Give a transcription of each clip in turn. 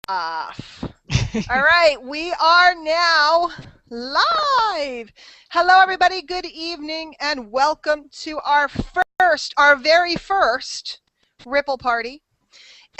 off. All right, we are now live. Hello, everybody. Good evening, and welcome to our very first Ripple Party.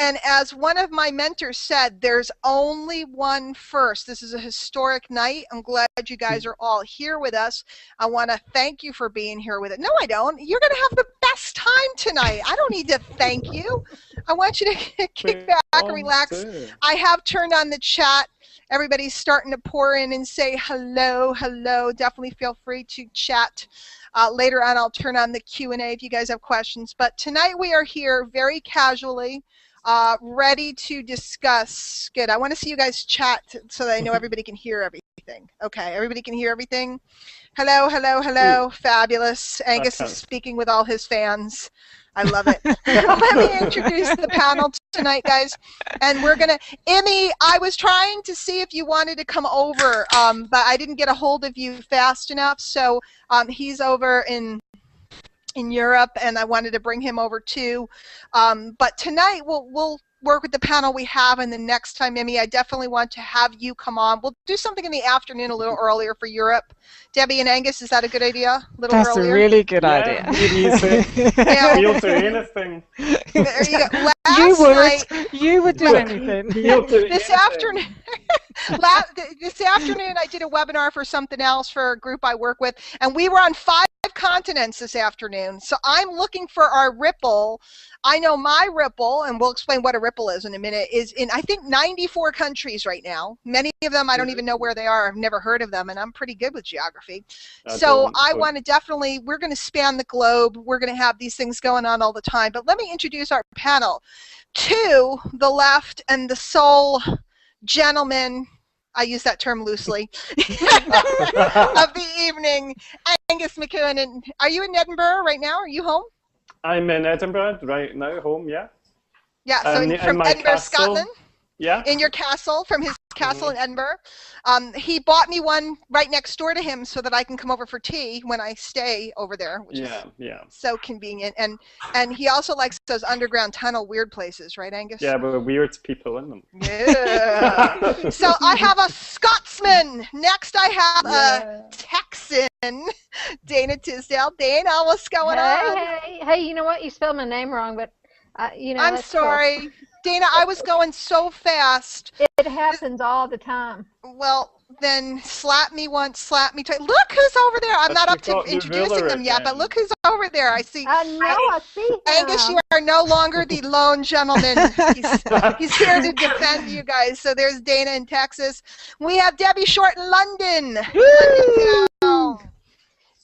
And as one of my mentors said, there's only one first. This is a historic night. I'm glad you guys are all here with us. I want to thank you for being here with it. No, I don't. You're going to have the best time tonight. I don't need to thank you. I want you to kick back and relax. I have turned on the chat. Everybody's starting to pour in and say hello, hello. Definitely feel free to chat. Later on, I'll turn on the Q&A if you guys have questions. But tonight we are here very casually. Ready to discuss. Good. I want to see you guys chat so that I know everybody can hear everything. Okay, everybody can hear everything. Hello, hello, hello. Fabulous. Angus is speaking with all his fans. I love it. Let me introduce the panel tonight, guys. And we're going to, Emmy, I was trying to see if you wanted to come over, but I didn't get a hold of you fast enough. So he's over in Europe, and I wanted to bring him over too. But tonight we'll work with the panel we have, and the next time, Emmy, I definitely want to have you come on. We'll do something in the afternoon a little earlier for Europe. Debbie and Angus, is that a good idea? A little That's earlier? That's a really good idea. You'll do anything. There you go. You would do anything. This afternoon, this afternoon I did a webinar for something else for a group I work with, and we were on 5 continents this afternoon. So I'm looking for our Ripple. I know my Ripple, and we'll explain what a Ripple is in a minute, is in, I think, 94 countries right now. Many of them I don't even know where they are. I've never heard of them, and I'm pretty good with geography. So I want to definitely, we're going to span the globe. We're going to have these things going on all the time. But let me introduce our panel. To the left, and the sole gentleman, I use that term loosely, of the evening, Angus McEwan. And are you in Edinburgh right now? Are you home? I'm in Edinburgh right now, home, yeah. Yeah, so from Edinburgh, castle. Scotland? Yeah. In your castle, from his castle in Edinburgh. He bought me one right next door to him so that I can come over for tea when I stay over there, which is so convenient. And he also likes those underground tunnel weird places, right, Angus? Yeah, but weird people in them. Yeah. So I have a Scotsman. Next I have a Texan, Dana Tisdale. Dana, what's going on? Hey, you know what? You spelled my name wrong, but you know. I'm sorry. Cool. Dana, I was going so fast. It happens all the time. Well, then slap me once, slap me twice. Look who's over there. I'm not up to introducing them yet, but look who's over there. I see. I know, I see him. Angus, you are no longer the lone gentleman. He's here to defend you guys. So there's Dana in Texas. We have Debbie Short in London. London.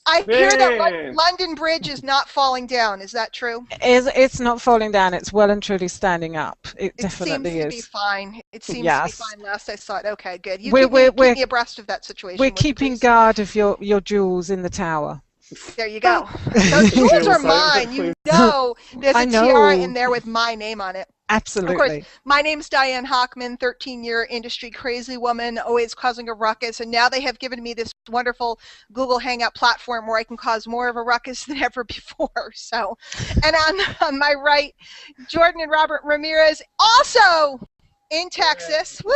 I hear that London Bridge is not falling down. Is that true? It's not falling down. It's well and truly standing up. It definitely is. It seems to be fine. It seems to be fine. Last I saw it. Okay, good. You keep me abreast of that situation. We're keeping guard of your jewels in the tower. There you go. Those jewels are mine. You know there's a tiara in there with my name on it. Absolutely. Of course, my name's Diane Hochman, 13-year industry crazy woman, always causing a ruckus, and now they have given me this wonderful Google Hangout platform where I can cause more of a ruckus than ever before. So, and on my right, Jordan and Robert Ramirez, also in Texas. Woo!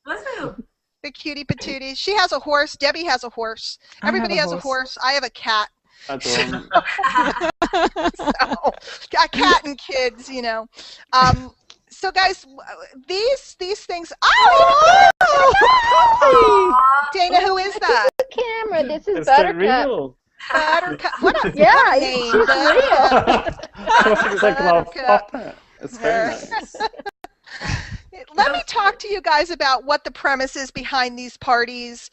Woohoo! The cutie patooties. She has a horse. Debbie has a horse. Everybody has a horse. I have a cat. So, a cat and kids, you know. So guys, these things. Oh! Dana, who is that? Camera. This is Buttercup. Buttercup. What a name. She's real. It's like a puppet. It's very nice. Let me talk to you guys about what the premise is behind these parties.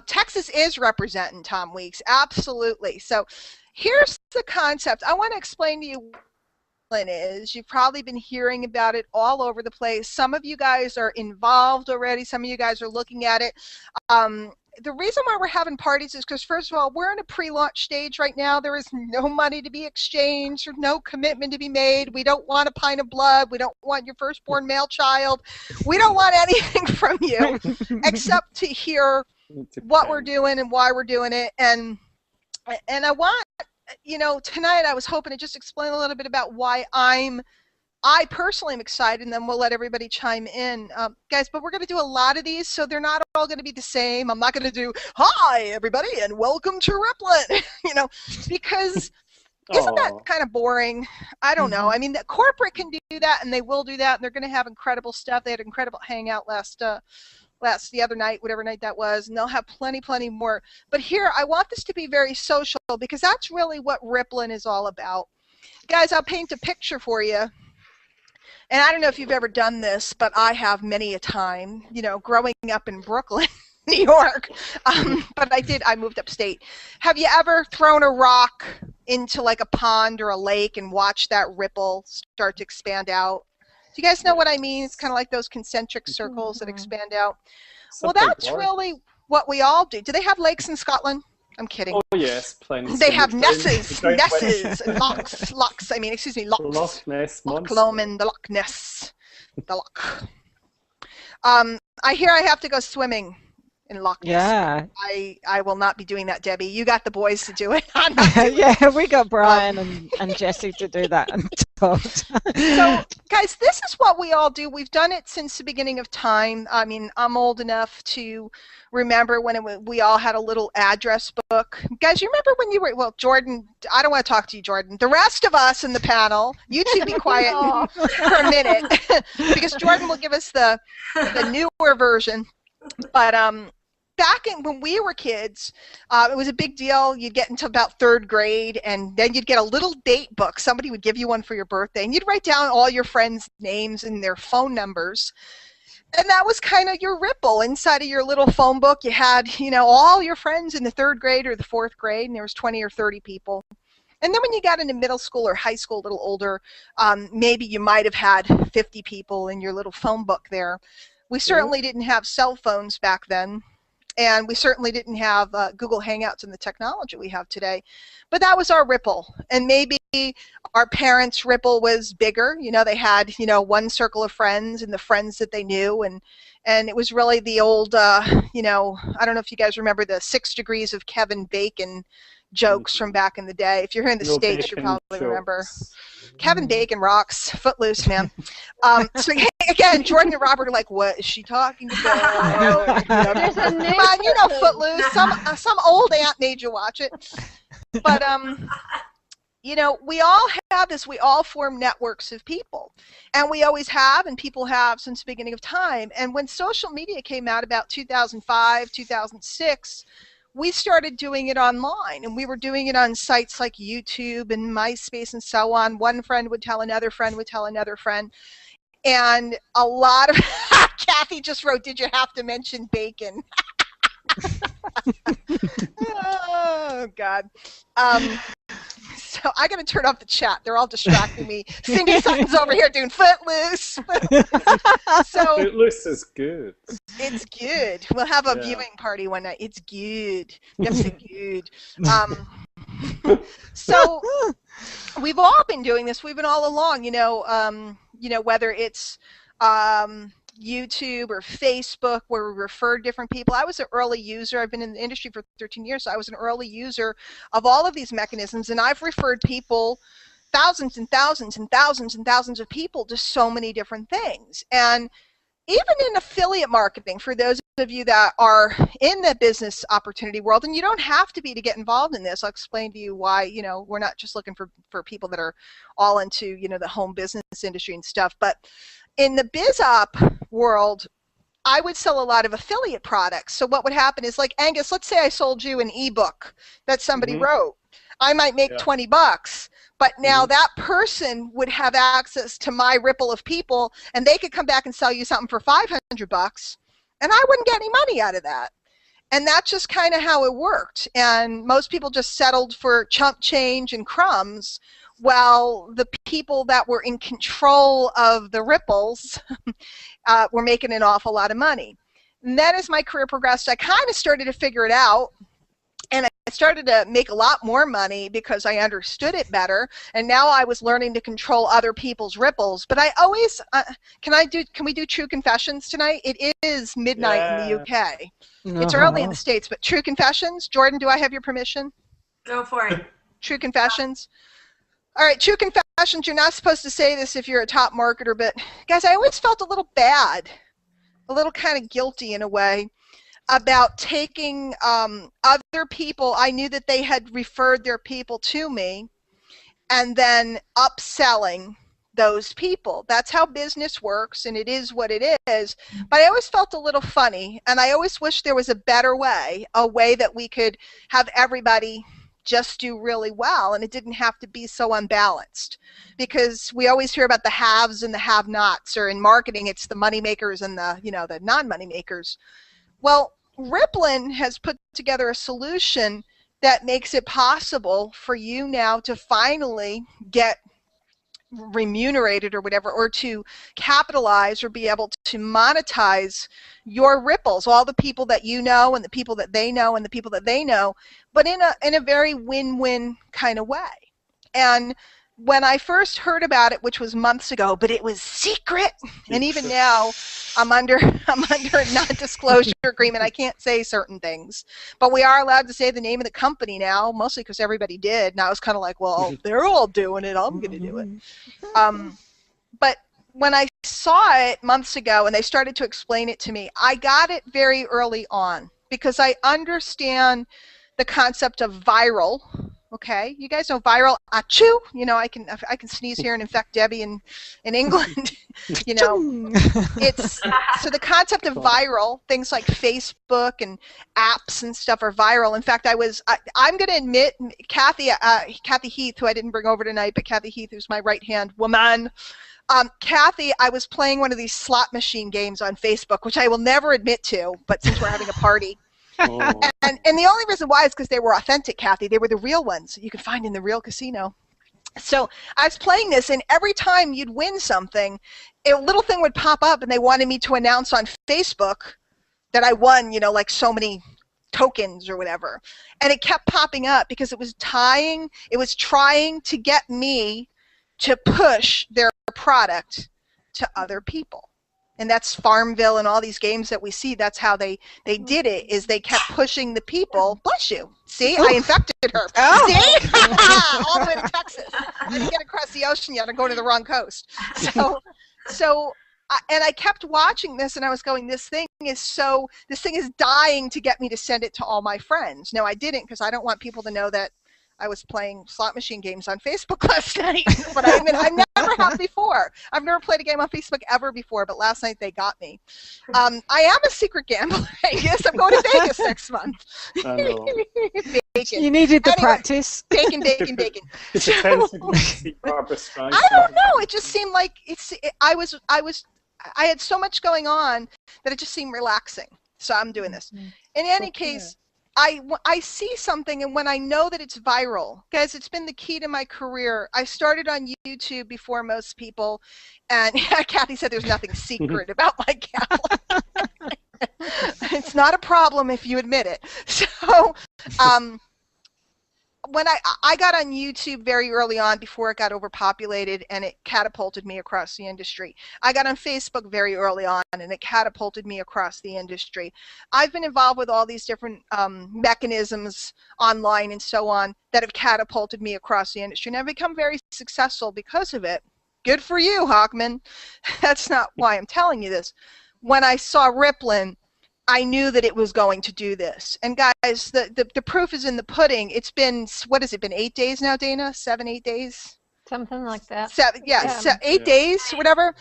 Texas is representing Tom Weeks, absolutely. So here's the concept. I want to explain to you what it is. You've probably been hearing about it all over the place. Some of you guys are involved already. Some of you guys are looking at it. The reason why we're having parties is because, first of all, we're in a pre-launch stage right now. There is no money to be exchanged or no commitment to be made. We don't want a pint of blood. We don't want your firstborn male child. We don't want anything from you except to hear what we're doing and why we're doing it. And I want, you know, tonight I was hoping to just explain a little bit about why I'm I personally am excited, and then we'll let everybody chime in. Guys, but we're going to do a lot of these, so they're not all going to be the same. I'm not going to do, hi, everybody, and welcome to Rippling, because isn't that kind of boring? I don't know. I mean, the corporate can do that, and they will do that, and they're going to have incredible stuff. They had an incredible hangout the other night, whatever night that was, and they'll have plenty more. But here, I want this to be very social, because that's really what Rippling is all about. Guys, I'll paint a picture for you. And I don't know if you've ever done this, but I have many a time, growing up in Brooklyn, New York. But I moved upstate. Have you ever thrown a rock into like a pond or a lake and watched that ripple start to expand out? Do you guys know what I mean? It's kind of like those concentric circles that expand out. Well, that's really what we all do. Do they have lakes in Scotland? I'm kidding. Oh, yes, plenty. They have Nesses, locks, Loch Ness, Loch Lomond, the Loch Ness, the Loch. I hear I have to go swimming in Loch Ness. Yeah. I will not be doing that, Debbie. You got the boys to do it. Yeah, we got Brian and Jesse to do that. So, guys, this is what we all do. We've done it since the beginning of time. I mean, I'm old enough to remember when we all had a little address book. Guys, you remember when you were, well, Jordan, I don't want to talk to you, Jordan. The rest of us in the panel, you two be quiet for a minute, because Jordan will give us the newer version. But back when we were kids, it was a big deal. You'd get into about 3rd grade, and then you'd get a little date book. Somebody would give you one for your birthday, and you'd write down all your friends' names and their phone numbers. And that was kind of your ripple. Inside of your little phone book, you had, all your friends in the 3rd grade or the 4th grade, and there was 20 or 30 people. And then when you got into middle school or high school, a little older, maybe you might have had 50 people in your little phone book there. We certainly didn't have cell phones back then, and we certainly didn't have Google Hangouts and the technology we have today. But that was our ripple. And maybe our parents' ripple was bigger. They had, one circle of friends and the friends that they knew. And it was really the old, I don't know if you guys remember the 6 degrees of Kevin Bacon jokes from back in the day. If you're here in the States, you probably remember. Kevin Bacon rocks. Footloose, man. So again, Jordan and Robert are like, what is she talking about? There's a new Come on, Footloose. Some old aunt made you watch it. But, we all have this. We all form networks of people. And we always have, and people have since the beginning of time. And when social media came out about 2005, 2006, we started doing it online, and we were doing it on sites like YouTube and MySpace and so on. One friend would tell another friend would tell another friend. And a lot of, Kathy just wrote, did you have to mention bacon? Oh, God. So I got to turn off the chat. They're all distracting me. Cindy Sutton's over here doing Footloose. So Footloose is good. It's good. We'll have a viewing party one night. It's good. That's good. So we've all been doing this. We've been all along. Whether it's YouTube or Facebook, where we refer different people. I was an early user. I've been in the industry for 13 years, so I was an early user of all of these mechanisms, and I've referred people, thousands and thousands and thousands and thousands of people, to so many different things. And even in affiliate marketing, for those of you that are in the business opportunity world, and you don't have to be to get involved in this. I'll explain to you why, we're not just looking for people that are all into, the home business industry and stuff. But in the biz op world, I would sell a lot of affiliate products. So what would happen is, like, Angus, let's say I sold you an ebook that somebody wrote. I might make $20, but now that person would have access to my ripple of people, and they could come back and sell you something for $500, and I wouldn't get any money out of that. And that's just kind of how it worked. And most people just settled for chump change and crumbs, while the people that were in control of the ripples were making an awful lot of money. And then as my career progressed, I kind of started to figure it out. And I started to make a lot more money because I understood it better. And now I was learning to control other people's ripples. But I always, can we do True Confessions tonight? It is midnight in the UK. It's early in the States, but True Confessions. Jordan, do I have your permission? Go for it. True Confessions. All right, True Confessions. Russians, you're not supposed to say this if you're a top marketer, but guys, I always felt a little bad, a little kind of guilty in a way, about taking other people. I knew that they had referred their people to me and then upselling those people. That's how business works, and it is what it is. But I always felt a little funny, and I always wished there was a better way, a way that we could have everybody just do really well, and it didn't have to be so unbalanced. Because we always hear about the haves and the have-nots, or in marketing, it's the money makers and the, the non-money makers. Well, Ripplen has put together a solution that makes it possible for you now to finally get remunerated or whatever, or to capitalize or be able to monetize your ripples, all the people that you know and the people that they know and the people that they know, but in a very win-win kind of way. And when I first heard about it, which was months ago, but it was secret, and even now I'm under a non-disclosure agreement. I can't say certain things, but we are allowed to say the name of the company now, mostly because everybody did. And I was kind of like, well, they're all doing it, I'm going to do it. But when I saw it months ago and they started to explain it to me, I got it very early on because I understand the concept of viral. Okay, you guys know viral, achoo. I can sneeze here and infect Debbie in England. It's so the concept of viral, things like Facebook and apps and stuff are viral. In fact, I'm going to admit, Kathy Heath, who I didn't bring over tonight, but Kathy Heath, who's my right-hand woman. Kathy, I was playing one of these slot machine games on Facebook, which I will never admit to, but since we're having a party. Oh. And the only reason why is because they were authentic, Kathy. They were the real ones you can find in the real casino. So I was playing this, and every time you'd win something, a little thing would pop up, and they wanted me to announce on Facebook that I won, like so many tokens or whatever. And it kept popping up because it was trying to get me to push their product to other people. And that's Farmville and all these games that we see. That's how they did it, is they kept pushing the people. Bless you. See, I infected her. Oh. See? All the way to Texas. I didn't get across the ocean yet. I'm going to the wrong coast. And I kept watching this, and I was going, this thing is dying to get me to send it to all my friends. No, I didn't, because I don't want people to know that I was playing slot machine games on Facebook last night, but I never have before. I've never played a game on Facebook ever before, but last night they got me. I am a secret gambler. Yes, I'm going to Vegas next month. Bacon. You needed the practice. Bacon. It's a Barbara Streisand. I don't know. It just seemed like I had so much going on that it just seemed relaxing. So I'm doing this. In any case, I see something, and when I know that it's viral, guys, it's been the key to my career. I started on YouTube before most people, and Kathy said there's nothing secret about my gambling. It's not a problem if you admit it. So when I got on YouTube very early on, before it got overpopulated, and it catapulted me across the industry. I got on Facebook very early on, and it catapulted me across the industry. I've been involved with all these different mechanisms online and so on that have catapulted me across the industry, and I've become very successful because of it. Good for you, Hochman. That's not why I'm telling you this. When I saw Ripplen, I knew that it was going to do this. And guys, the proof is in the pudding. It's been, what has it been, 8 days now, Dana? 7, 8 days? Something like that. 8 days, whatever.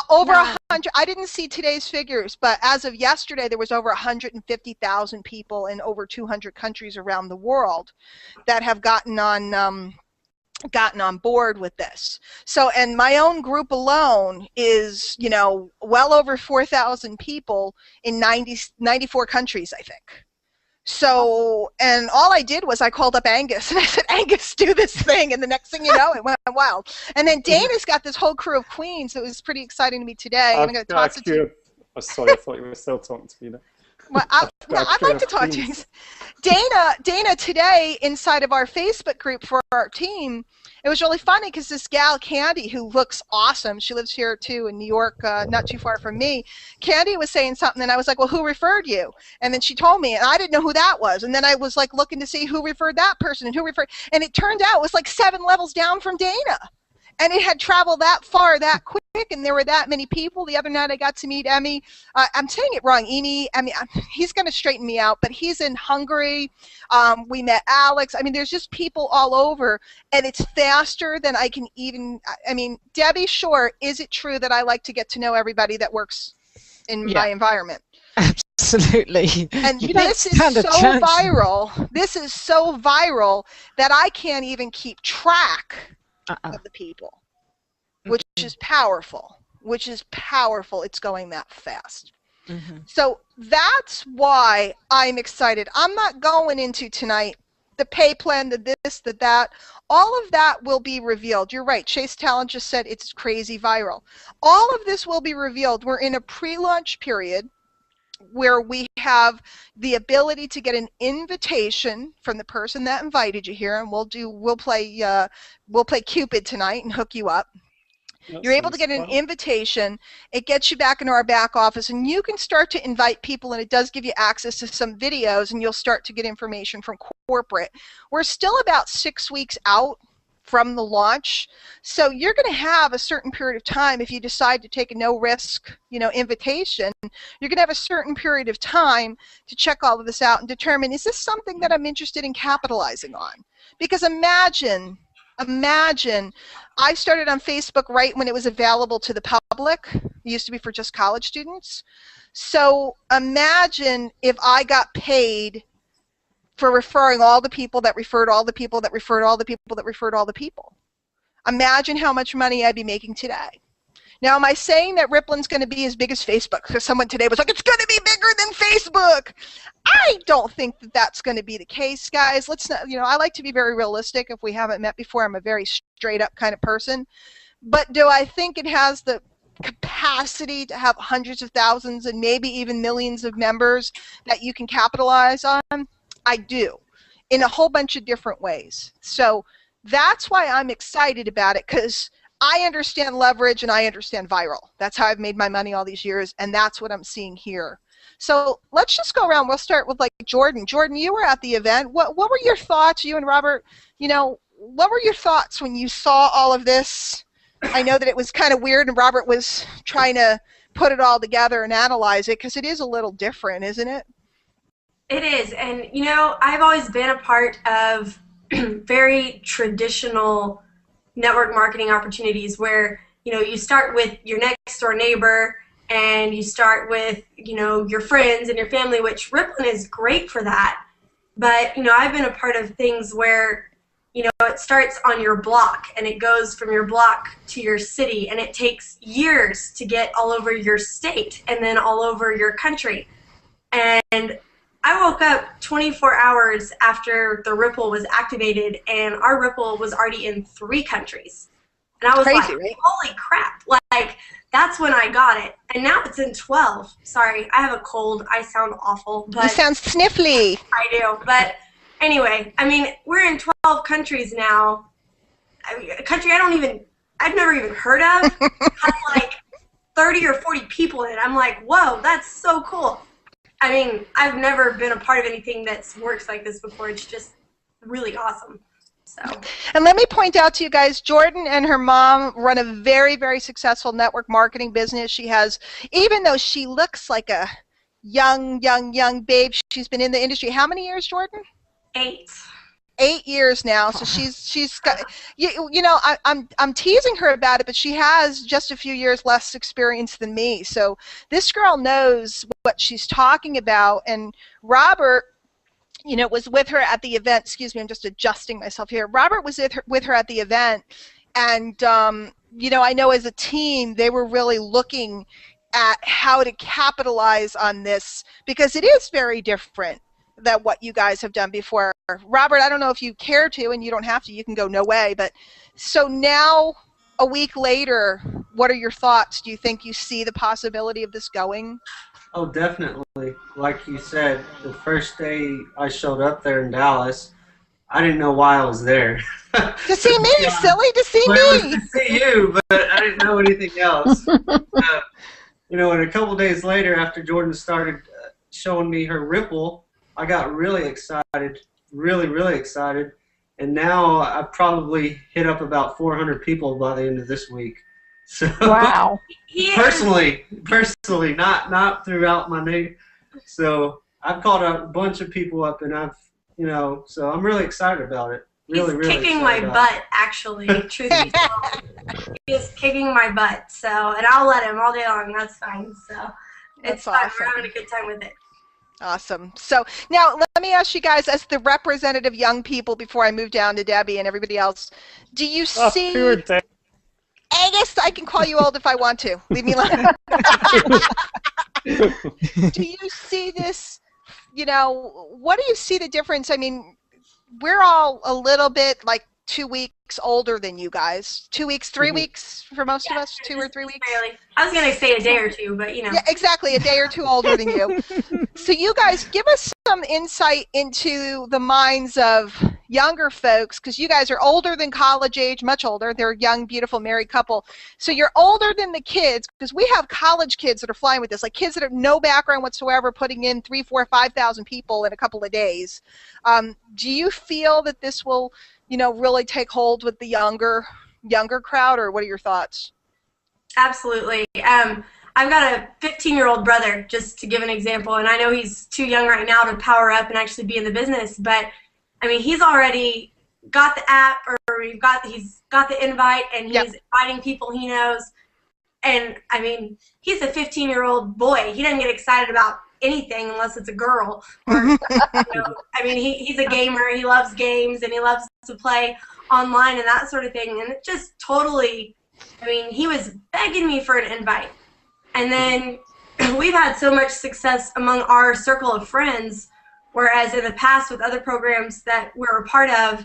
Over 100. I didn't see today's figures, but as of yesterday, there was over 150,000 people in over 200 countries around the world that have gotten on board with this. So, and my own group alone is, well over 4,000 people in 94 countries, I think. So, and all I did was I called up Angus, and I said, Angus, do this thing, and the next thing you know, it went wild. And then Dana's got this whole crew of queens. It was pretty exciting to me today. I'm going to toss it to you. Oh, sorry, I thought you were still talking to me. Well, I'd like to talk to you. Dana, today, inside of our Facebook group for our team, it was really funny because this gal, Candy, who looks awesome, she lives here too in New York, not too far from me. Candy was saying something, and I was like, well, who referred you? And then she told me, and I didn't know who that was. And then I was like looking to see who referred that person and who referred, and it turned out it was like 7 levels down from Dana. And it had traveled that far that quick, and there were that many people. The other night I got to meet Emmy. I'm saying it wrong, Emmy. He's going to straighten me out, but he's in Hungary. We met Alex. I mean, there's just people all over, and it's faster than I can even. I mean, Debbie, sure, is it true that I like to get to know everybody that works in my environment? Absolutely. And this is so viral. This is so viral that I can't even keep track of the people, which is powerful. It's going that fast. So that's why I'm excited. I'm not going into tonight the pay plan, the this, the that. All of that will be revealed. You're right. Chase Talent just said it's crazy viral. All of this will be revealed. We're in a pre-launch period where we have the ability to get an invitation from the person that invited you here, and we'll play Cupid tonight and hook you up. You're able to get an invitation. It gets you back into our back office, and you can start to invite people, and it does give you access to some videos, and you'll start to get information from corporate. We're still about 6 weeks out from the launch, so you're going to have a certain period of time. If you decide to take a no-risk, invitation, you're going to have a certain period of time to check all of this out and determine, is this something that I'm interested in capitalizing on? Because imagine, I started on Facebook right when it was available to the public. It used to be for just college students. So imagine if I got paid for referring all the people that referred all the people that referred all the people that referred all the people. Imagine how much money I'd be making today. Now, am I saying that Ripplin's going to be as big as Facebook? Because someone today was like, it's going to be bigger than Facebook. I don't think that that's going to be the case, guys. Let's not, I like to be very realistic. If we haven't met before, I'm a very straight up kind of person. But do I think it has the capacity to have hundreds of thousands and maybe even millions of members that you can capitalize on? I do, in a whole bunch of different ways. So that's why I'm excited about it, because I understand leverage and I understand viral. That's how I've made my money all these years, and that's what I'm seeing here. So let's just go around. We'll start with Jordan. Jordan, you were at the event. What were your thoughts, you and Robert? What were your thoughts when you saw all of this? I know that it was kind of weird, and Robert was trying to put it all together and analyze it, because it is a little different, isn't it? It is, and I've always been a part of very traditional network marketing opportunities where you start with your next door neighbor and you start with your friends and your family, which Ripplin is great for that. But I've been a part of things where it starts on your block and it goes from your block to your city, and it takes years to get all over your state and then all over your country. And I woke up 24 hours after the Ripple was activated, and our Ripple was already in 3 countries. And I was crazy, like, right? Holy crap. That's when I got it. And now it's in 12. Sorry, I have a cold. I sound awful. But You sound sniffly. I do. But anyway, we're in 12 countries now. A country I've never even heard of has 30 or 40 people in it. I'm like, whoa, that's so cool. I've never been a part of anything that works like this before. It's just really awesome. So. And let me point out to you guys, Jordan and her mom run a very, very successful network marketing business. She has, even though she looks like a young babe, she's been in the industry. How many years, Jordan? 8. 8 years now. So she's got, I'm teasing her about it, but she has just a few years less experience than me. So this girl knows what she's talking about. And Robert, was with her at the event. Excuse me, I'm just adjusting myself here. Robert was with her at the event, and I know as a team they were really looking at how to capitalize on this, because it is very different than what you guys have done before. Robert, I don't know if you care to, and you don't have to, you can go no way, but so now, a week later, what are your thoughts? Do you think you see the possibility of this going? Oh, definitely. Like you said, the first day I showed up there in Dallas, I didn't know why I was there. To see me, Yeah. silly, to see Well, me. it was to see you, but I didn't know anything else. And a couple days later, after Jordan started showing me her Ripple, I got really excited, really, really excited. and now I probably hit up about 400 people by the end of this week. So Wow. personally, not throughout my name. So I've called a bunch of people up, and I've, so I'm really excited about it. Really kicking my butt, actually. Truth be told, he is kicking my butt. So, and I'll let him all day long. That's fine. So, it's fine. Awesome. We're having a good time with it. Awesome. So now let me ask you guys, as the representative young people, before I move down to Debbie and everybody else, do you see? Poor Deb. Angus, I can call you old if I want to. Leave me alone. Do you see this? What do you see the difference? I mean, we're all a little bit like 2 weeks older than you guys. 2 weeks, 3 weeks for most of us, 2 or 3 weeks. Barely. I was going to say a day or two, but Yeah, exactly, a day or two older than you. So you guys, give us some insight into the minds of younger folks, because you guys are older than college age, much older. They're a young, beautiful, married couple. So you're older than the kids, because we have college kids that are flying with this, like kids that have no background whatsoever, putting in 3,000, 4,000, 5,000 people in a couple of days. Do you feel that this will, really take hold with the younger crowd, or what are your thoughts? Absolutely. I've got a 15-year-old brother, just to give an example, and I know he's too young right now to power up and actually be in the business, but I mean, he's already got the app, or he's got the invite, and he's inviting people he knows. And I mean, he's a 15-year-old boy. He doesn't get excited about anything unless it's a girl. Or, I mean, he's a gamer. He loves games, and he loves to play online and that sort of thing. And it just totally, I mean, he was begging me for an invite. And then we've had so much success among our circle of friends, whereas in the past with other programs that we're a part of,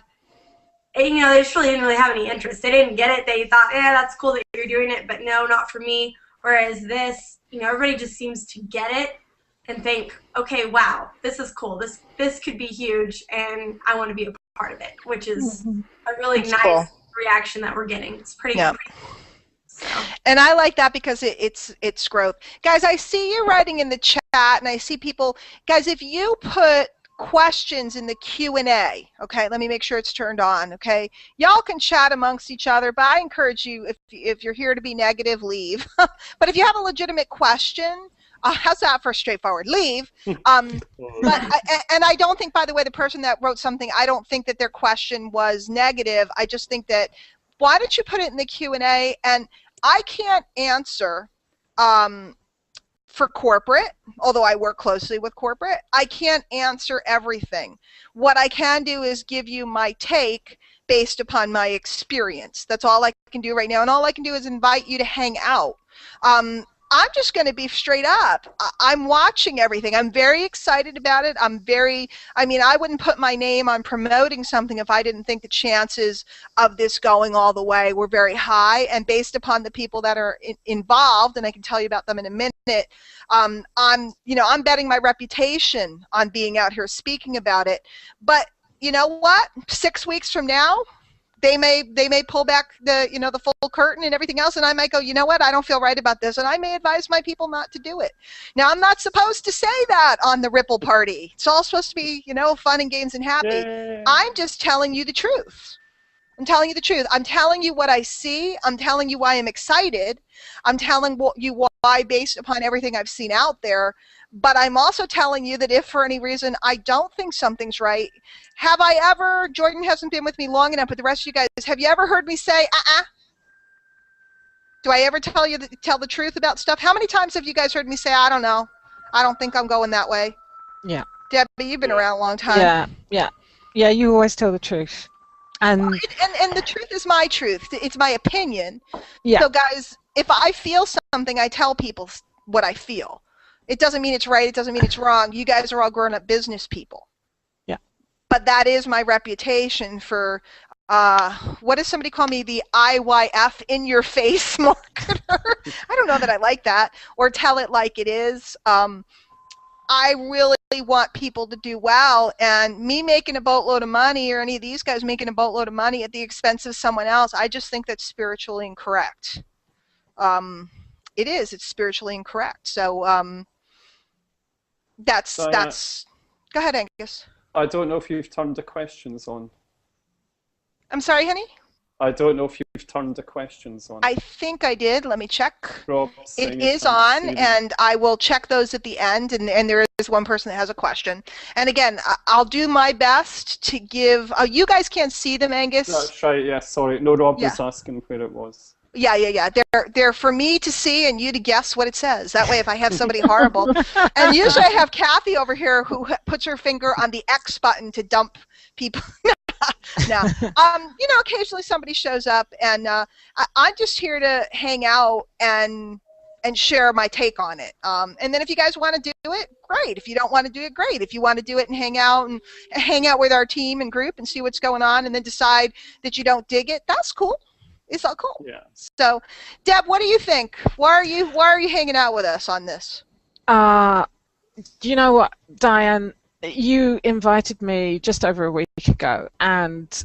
they just really didn't have any interest. They didn't get it. They thought, that's cool that you're doing it, but no, not for me. Whereas this, everybody just seems to get it and think, okay, wow, this is cool. This could be huge, and I want to be a part of it, which is a really nice reaction that we're getting. It's pretty great. So. And I like that because it's growth. Guys, I see you writing in the chat, and I see people. Guys, if you put questions in the Q&A, okay, let me make sure it's turned on, okay? Y'all can chat amongst each other, but I encourage you, if you're here to be negative, leave. But if you have a legitimate question, how's that for straightforward? Leave. And I don't think, by the way, the person that wrote something, I don't think that their question was negative. I just think that, why don't you put it in the Q&A? And I can't answer for corporate, although I work closely with corporate. I can't answer everything. What I can do is give you my take based upon my experience. That's all I can do right now. And all I can do is invite you to hang out. I'm just going to be straight up. I'm watching everything. I'm very excited about it. I wouldn't put my name on promoting something if I didn't think the chances of this going all the way were very high. And based upon the people that are involved, and I can tell you about them in a minute, I'm betting my reputation on being out here speaking about it. But you know what? 6 weeks from now, they may pull back the full curtain and everything else, and I might go, you know what, I don't feel right about this, and I may advise my people not to do it. Now, I'm not supposed to say that on the Ripple Party. It's all supposed to be, fun and games and happy. Yeah. I'm just telling you the truth. I'm telling you the truth. I'm telling you what I see. I'm telling you why I'm excited. I'm telling you why based upon everything I've seen out there. But I'm also telling you that if for any reason I don't think something's right, have I ever, Jordan hasn't been with me long enough, but the rest of you guys, have you ever heard me say, Do I ever tell the truth about stuff? How many times have you guys heard me say, I don't know, I don't think I'm going that way? Yeah. Debbie, you've been around a long time. Yeah, you always tell the truth. And the truth is my truth. It's my opinion. Yeah. So guys, if I feel something, I tell people what I feel. It doesn't mean it's right. It doesn't mean it's wrong. You guys are all grown-up business people. Yeah. But that is my reputation for, what does somebody call me? The IYF, in-your-face marketer. I don't know that I like that. Or tell it like it is. I really want people to do well, and me making a boatload of money or any of these guys making a boatload of money at the expense of someone else, I just think that's spiritually incorrect. It is. It's spiritually incorrect. So that's. Go ahead, Angus. I don't know if you've turned the questions on. I'm sorry, honey? I don't know if you've turned the questions on. I think I did. Let me check. Rob's saying It he is can't on, see them. and I will check those at the end, and there is one person that has a question. And again, I'll do my best to give, you guys can't see them, Angus? That's right, yeah, sorry. No, Rob Yeah. was asking where it was. Yeah. They're for me to see and you to guess what it says. That way, if I have somebody horrible, and usually I have Kathy over here who puts her finger on the X button to dump people. No, occasionally somebody shows up, and I'm just here to hang out and share my take on it. And then if you guys want to do it, great. If you don't want to do it, great. If you want to do it and hang out with our team and group and see what's going on, and then decide that you don't dig it, that's cool. It's all cool. Yeah. So, Deb, what do you think? Why are you hanging out with us on this? You know what, Diane? You invited me just over a week ago, and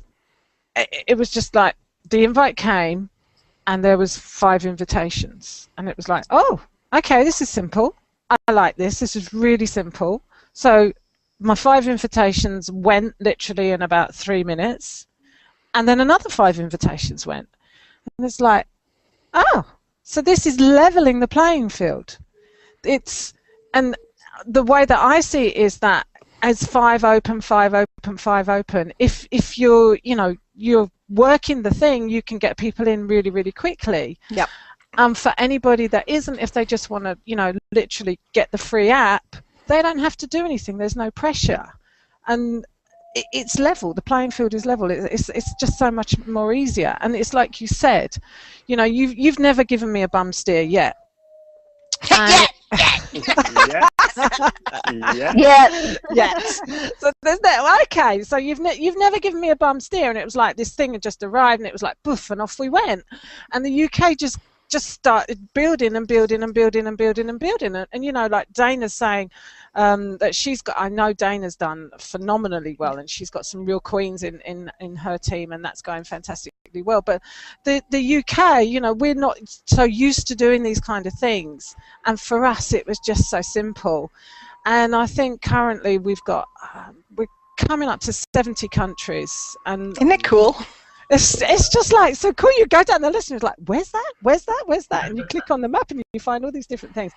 it was just like the invite came, and there was 5 invitations, and it was like, oh, okay, this is simple. I like this. This is really simple. So my 5 invitations went literally in about 3 minutes, and then another 5 invitations went. And it's like, oh, so this is leveling the playing field. And the way that I see it is that as 5 open, 5 open, 5 open, if you're working the thing, you can get people in really, really quickly. Yep. For anybody that isn't, if they just want to, literally get the free app, they don't have to do anything. There's no pressure. And it's level. The playing field is level. It's just so much more easier. And it's like you said, you've never given me a bum steer yet. Yes. Yes. So there's that. Okay. So you've never given me a bum steer, and it was like this thing had just arrived, and it was like poof, and off we went. And the UK just started building and building and building and building and building. And like Dana's saying that I know Dana's done phenomenally well, and she's got some real queens in her team, and that's going fantastically well. But the UK, we're not so used to doing these kind of things, and for us it was just so simple. And I think currently we're coming up to 70 countries, and isn't it cool? It's just like so cool. You go down the list and it's like, where's that? And you click on the map and you find all these different things.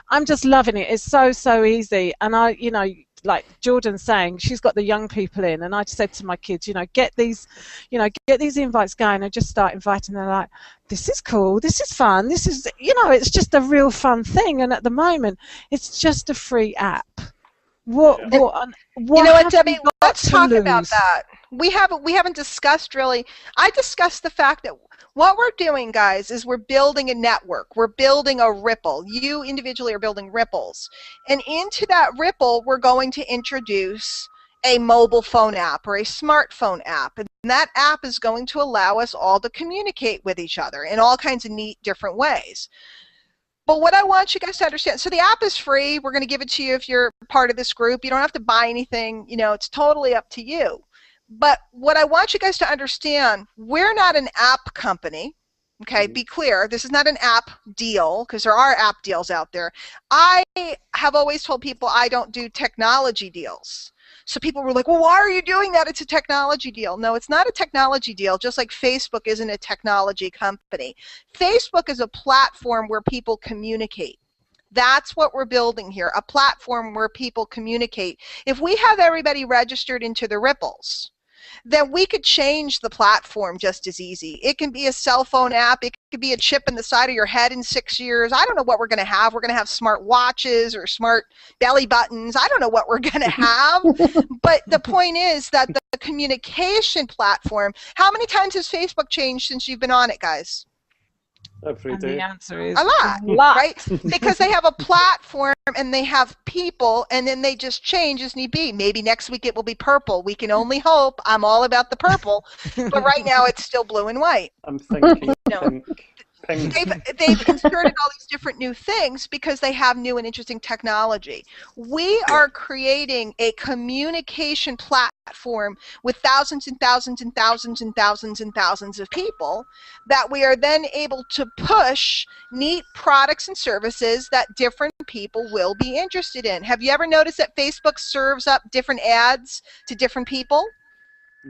I'm just loving it. It's so easy. And I, like Jordan's saying, she's got the young people in, and I said to my kids, get these invites going and just start inviting. They're like, this is cool. This is fun. This is, it's just a real fun thing. And at the moment, it's just a free app. What you know what, Debbie? Let's talk about that. We haven't discussed really. I discussed the fact that what we're doing, guys, is we're building a network. We're building a ripple. You individually are building ripples. And into that ripple, we're going to introduce a mobile phone app or a smartphone app. And that app is going to allow us all to communicate with each other in all kinds of neat different ways. But what I want you guys to understand, so the app is free. We're going to give it to you if you're part of this group. You don't have to buy anything. It's totally up to you. But what I want you guys to understand, we're not an app company. Okay, be clear. This is not an app deal, because there are app deals out there. I have always told people I don't do technology deals. So people were like, well, why are you doing that? It's a technology deal. No, it's not a technology deal, just like Facebook isn't a technology company. Facebook is a platform where people communicate. That's what we're building here, a platform where people communicate. If we have everybody registered into the ripples, then we could change the platform just as easy. It can be a cell phone app. It could be a chip in the side of your head in 6 years. I don't know what we're going to have. We're going to have smart watches or smart belly buttons. I don't know what we're going to have. But the point is that the communication platform, how many times has Facebook changed since you've been on it, guys? Every day. The answer is a lot, right? Because they have a platform and they have people, and then they just change as need be. Maybe next week it will be purple. We can only hope. I'm all about the purple, but right now it's still blue and white. I'm thinking They've inserted all these different new things because they have new and interesting technology. We are creating a communication platform with thousands and thousands and thousands and thousands and thousands of people that we are then able to push neat products and services that different people will be interested in. Have you ever noticed that Facebook serves up different ads to different people?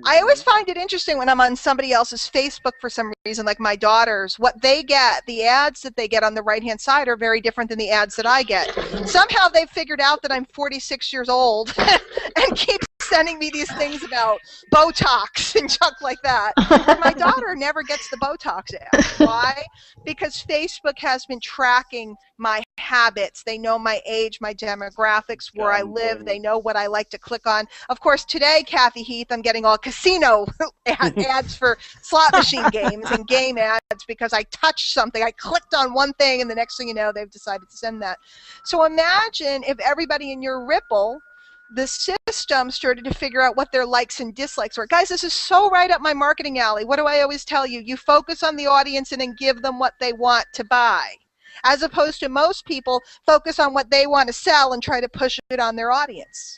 I always find it interesting when I'm on somebody else's Facebook for some reason, like my daughters, what they get, the ads that they get on the right-hand side are very different than the ads that I get. Somehow they've figured out that I'm 46 years old and keep sending me these things about Botox and junk like that. And my daughter never gets the Botox ad. Why? Because Facebook has been tracking my habits. They know my age, my demographics, where I live. They know what I like to click on. Of course, today, Kathy Heath, I'm getting all casino ads for slot machine games and game ads because I touched something. I clicked on one thing, and the next thing you know, they've decided to send that. So imagine if everybody in your Ripple, the system started to figure out what their likes and dislikes were. Guys, this is so right up my marketing alley. What do I always tell you? You focus on the audience and then give them what they want to buy. As opposed to most people focus on what they want to sell and try to push it on their audience.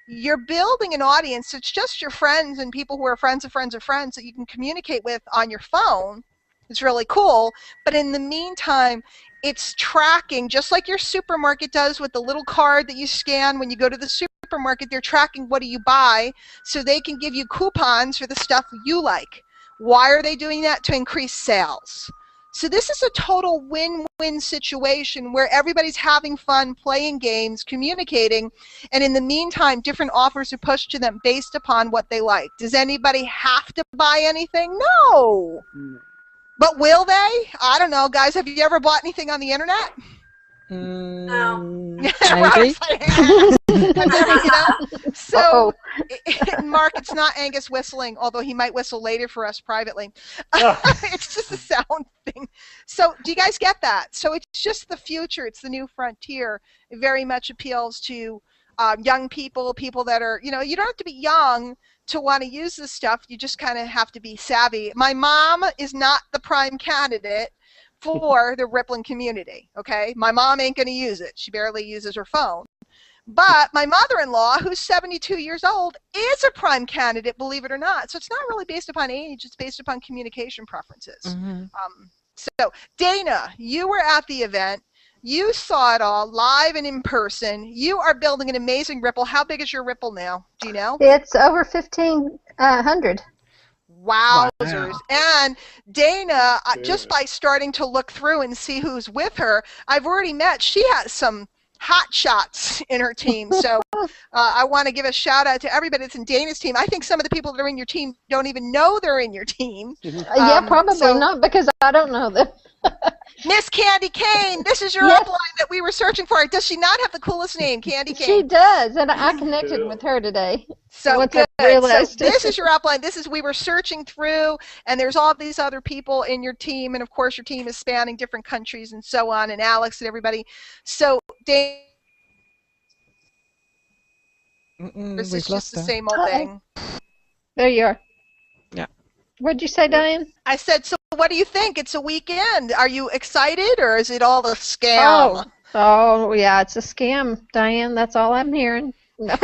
You're building an audience. It's just your friends and people who are friends of friends of friends that you can communicate with on your phone. It's really cool. But in the meantime, it's tracking, just like your supermarket does with the little card that you scan when you go to the supermarket. They're tracking what do you buy so they can give you coupons for the stuff you like. Why are they doing that? To increase sales. So this is a total win-win situation where everybody's having fun, playing games, communicating, and in the meantime, different offers are pushed to them based upon what they like. Does anybody have to buy anything? No. But will they? I don't know. Guys, have you ever bought anything on the internet? No. Maybe. So, Mark, it's not Angus whistling, although he might whistle later for us privately. It's just a sound thing. So do you guys get that? So it's just the future. It's the new frontier. It very much appeals to young people, people that are, you know, you don't have to be young to want to use this stuff. You just kind of have to be savvy. My mom is not the prime candidate for the Rippling community, okay? My mom ain't going to use it. She barely uses her phone. But my mother-in-law, who's 72 years old, is a prime candidate, believe it or not. So it's not really based upon age. It's based upon communication preferences. So, Dana, you were at the event. You saw it all live and in person. You are building an amazing Ripple. How big is your Ripple now? Do you know? It's over 1,500. Wowzers. And Dana, just by starting to look through and see who's with her, I've already met, she has some hot shots in her team. So I want to give a shout out to everybody that's in Dana's team. I think some of the people that are in your team don't even know they're in your team. Yeah, probably not, because I don't know them. Miss Candy Cane, this is your upline that we were searching for. Does she not have the coolest name, Candy Cane? She does, and I connected with her today. So good. So this is your upline. This is, we were searching through, and there's all these other people in your team, and of course your team is spanning different countries and so on, and Alex and everybody. So Dave, this is just the same old thing. There you are. Yeah. What'd you say, Diane? I said, so what do you think? It's a weekend. Are you excited, or is it all a scam? Oh yeah, it's a scam, Diane. That's all I'm hearing. No,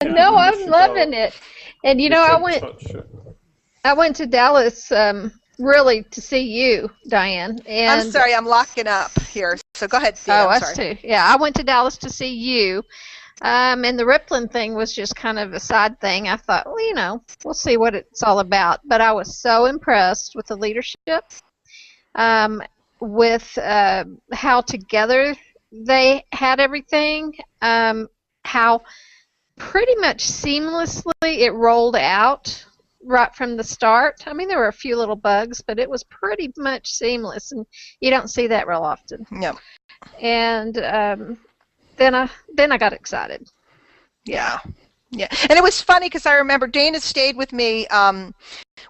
no, I'm loving it. And you know, I went to Dallas really to see you, Diane. And I'm sorry, I'm locking up here. So go ahead, Steve. us too. Yeah, I went to Dallas to see you. And the Rippling thing was just kind of a side thing. I thought, well, you know, we'll see what it's all about. But I was so impressed with the leadership, with how together they had everything, how pretty much seamlessly it rolled out right from the start. I mean, there were a few little bugs, but it was pretty much seamless, and you don't see that real often. No. And then I got excited. Yeah. Yeah. And it was funny because I remember Dana stayed with me.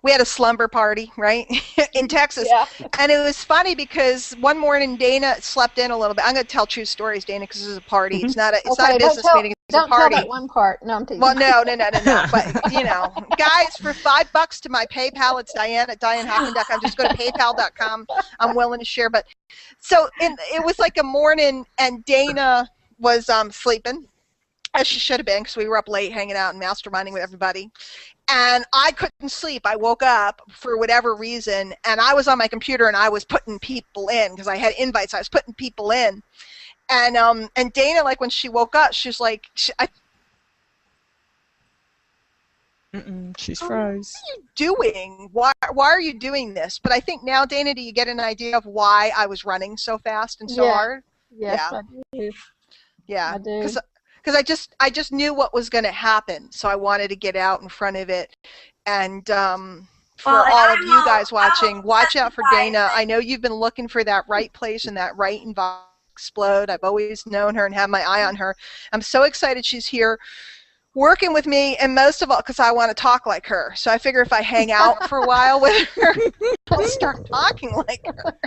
We had a slumber party, right, in Texas. Yeah. And it was funny because one morning Dana slept in a little bit. I'm going to tell true stories, Dana, because this is a party. It's not a business meeting. It's a party. Don't tell that one part. No, I'm teasing. Well, no. But, you know, guys, for $5 to my PayPal, it's Diane at DianeHochman.com. Just go to PayPal.com. I'm willing to share. But so it was like a morning, and Dana was sleeping, as she should have been, because we were up late hanging out and masterminding with everybody. And I couldn't sleep. I woke up for whatever reason, and I was on my computer, and I was putting people in because I had invites. I was putting people in. And Dana, like, when she woke up, she was like, She's froze. What are you doing? Why are you doing this? But I think now, Dana, do you get an idea of why I was running so fast and so hard? Yes, Yeah. I do. Yeah. I do. Because I just knew what was going to happen, so I wanted to get out in front of it. And for all of you guys watching, watch out for Dana. I know you've been looking for that right place and that right environment to explode. I've always known her and had my eye on her. I'm so excited she's here working with me, and most of all because I want to talk like her. So I figure if I hang out for a while with her, I'll start talking like her.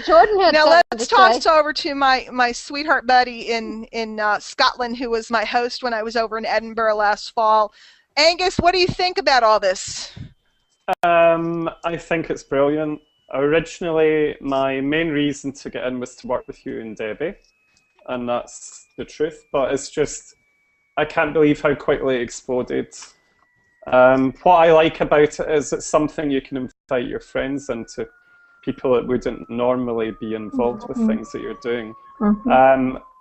Jordan had Now something let's to toss say. over to my sweetheart buddy in Scotland, who was my host when I was over in Edinburgh last fall. Angus, what do you think about all this? I think it's brilliant. Originally, my main reason to get in was to work with you and Debbie, and that's the truth. But it's just, I can't believe how quickly it exploded. What I like about it is it's something you can invite your friends into, people that wouldn't normally be involved with things that you're doing.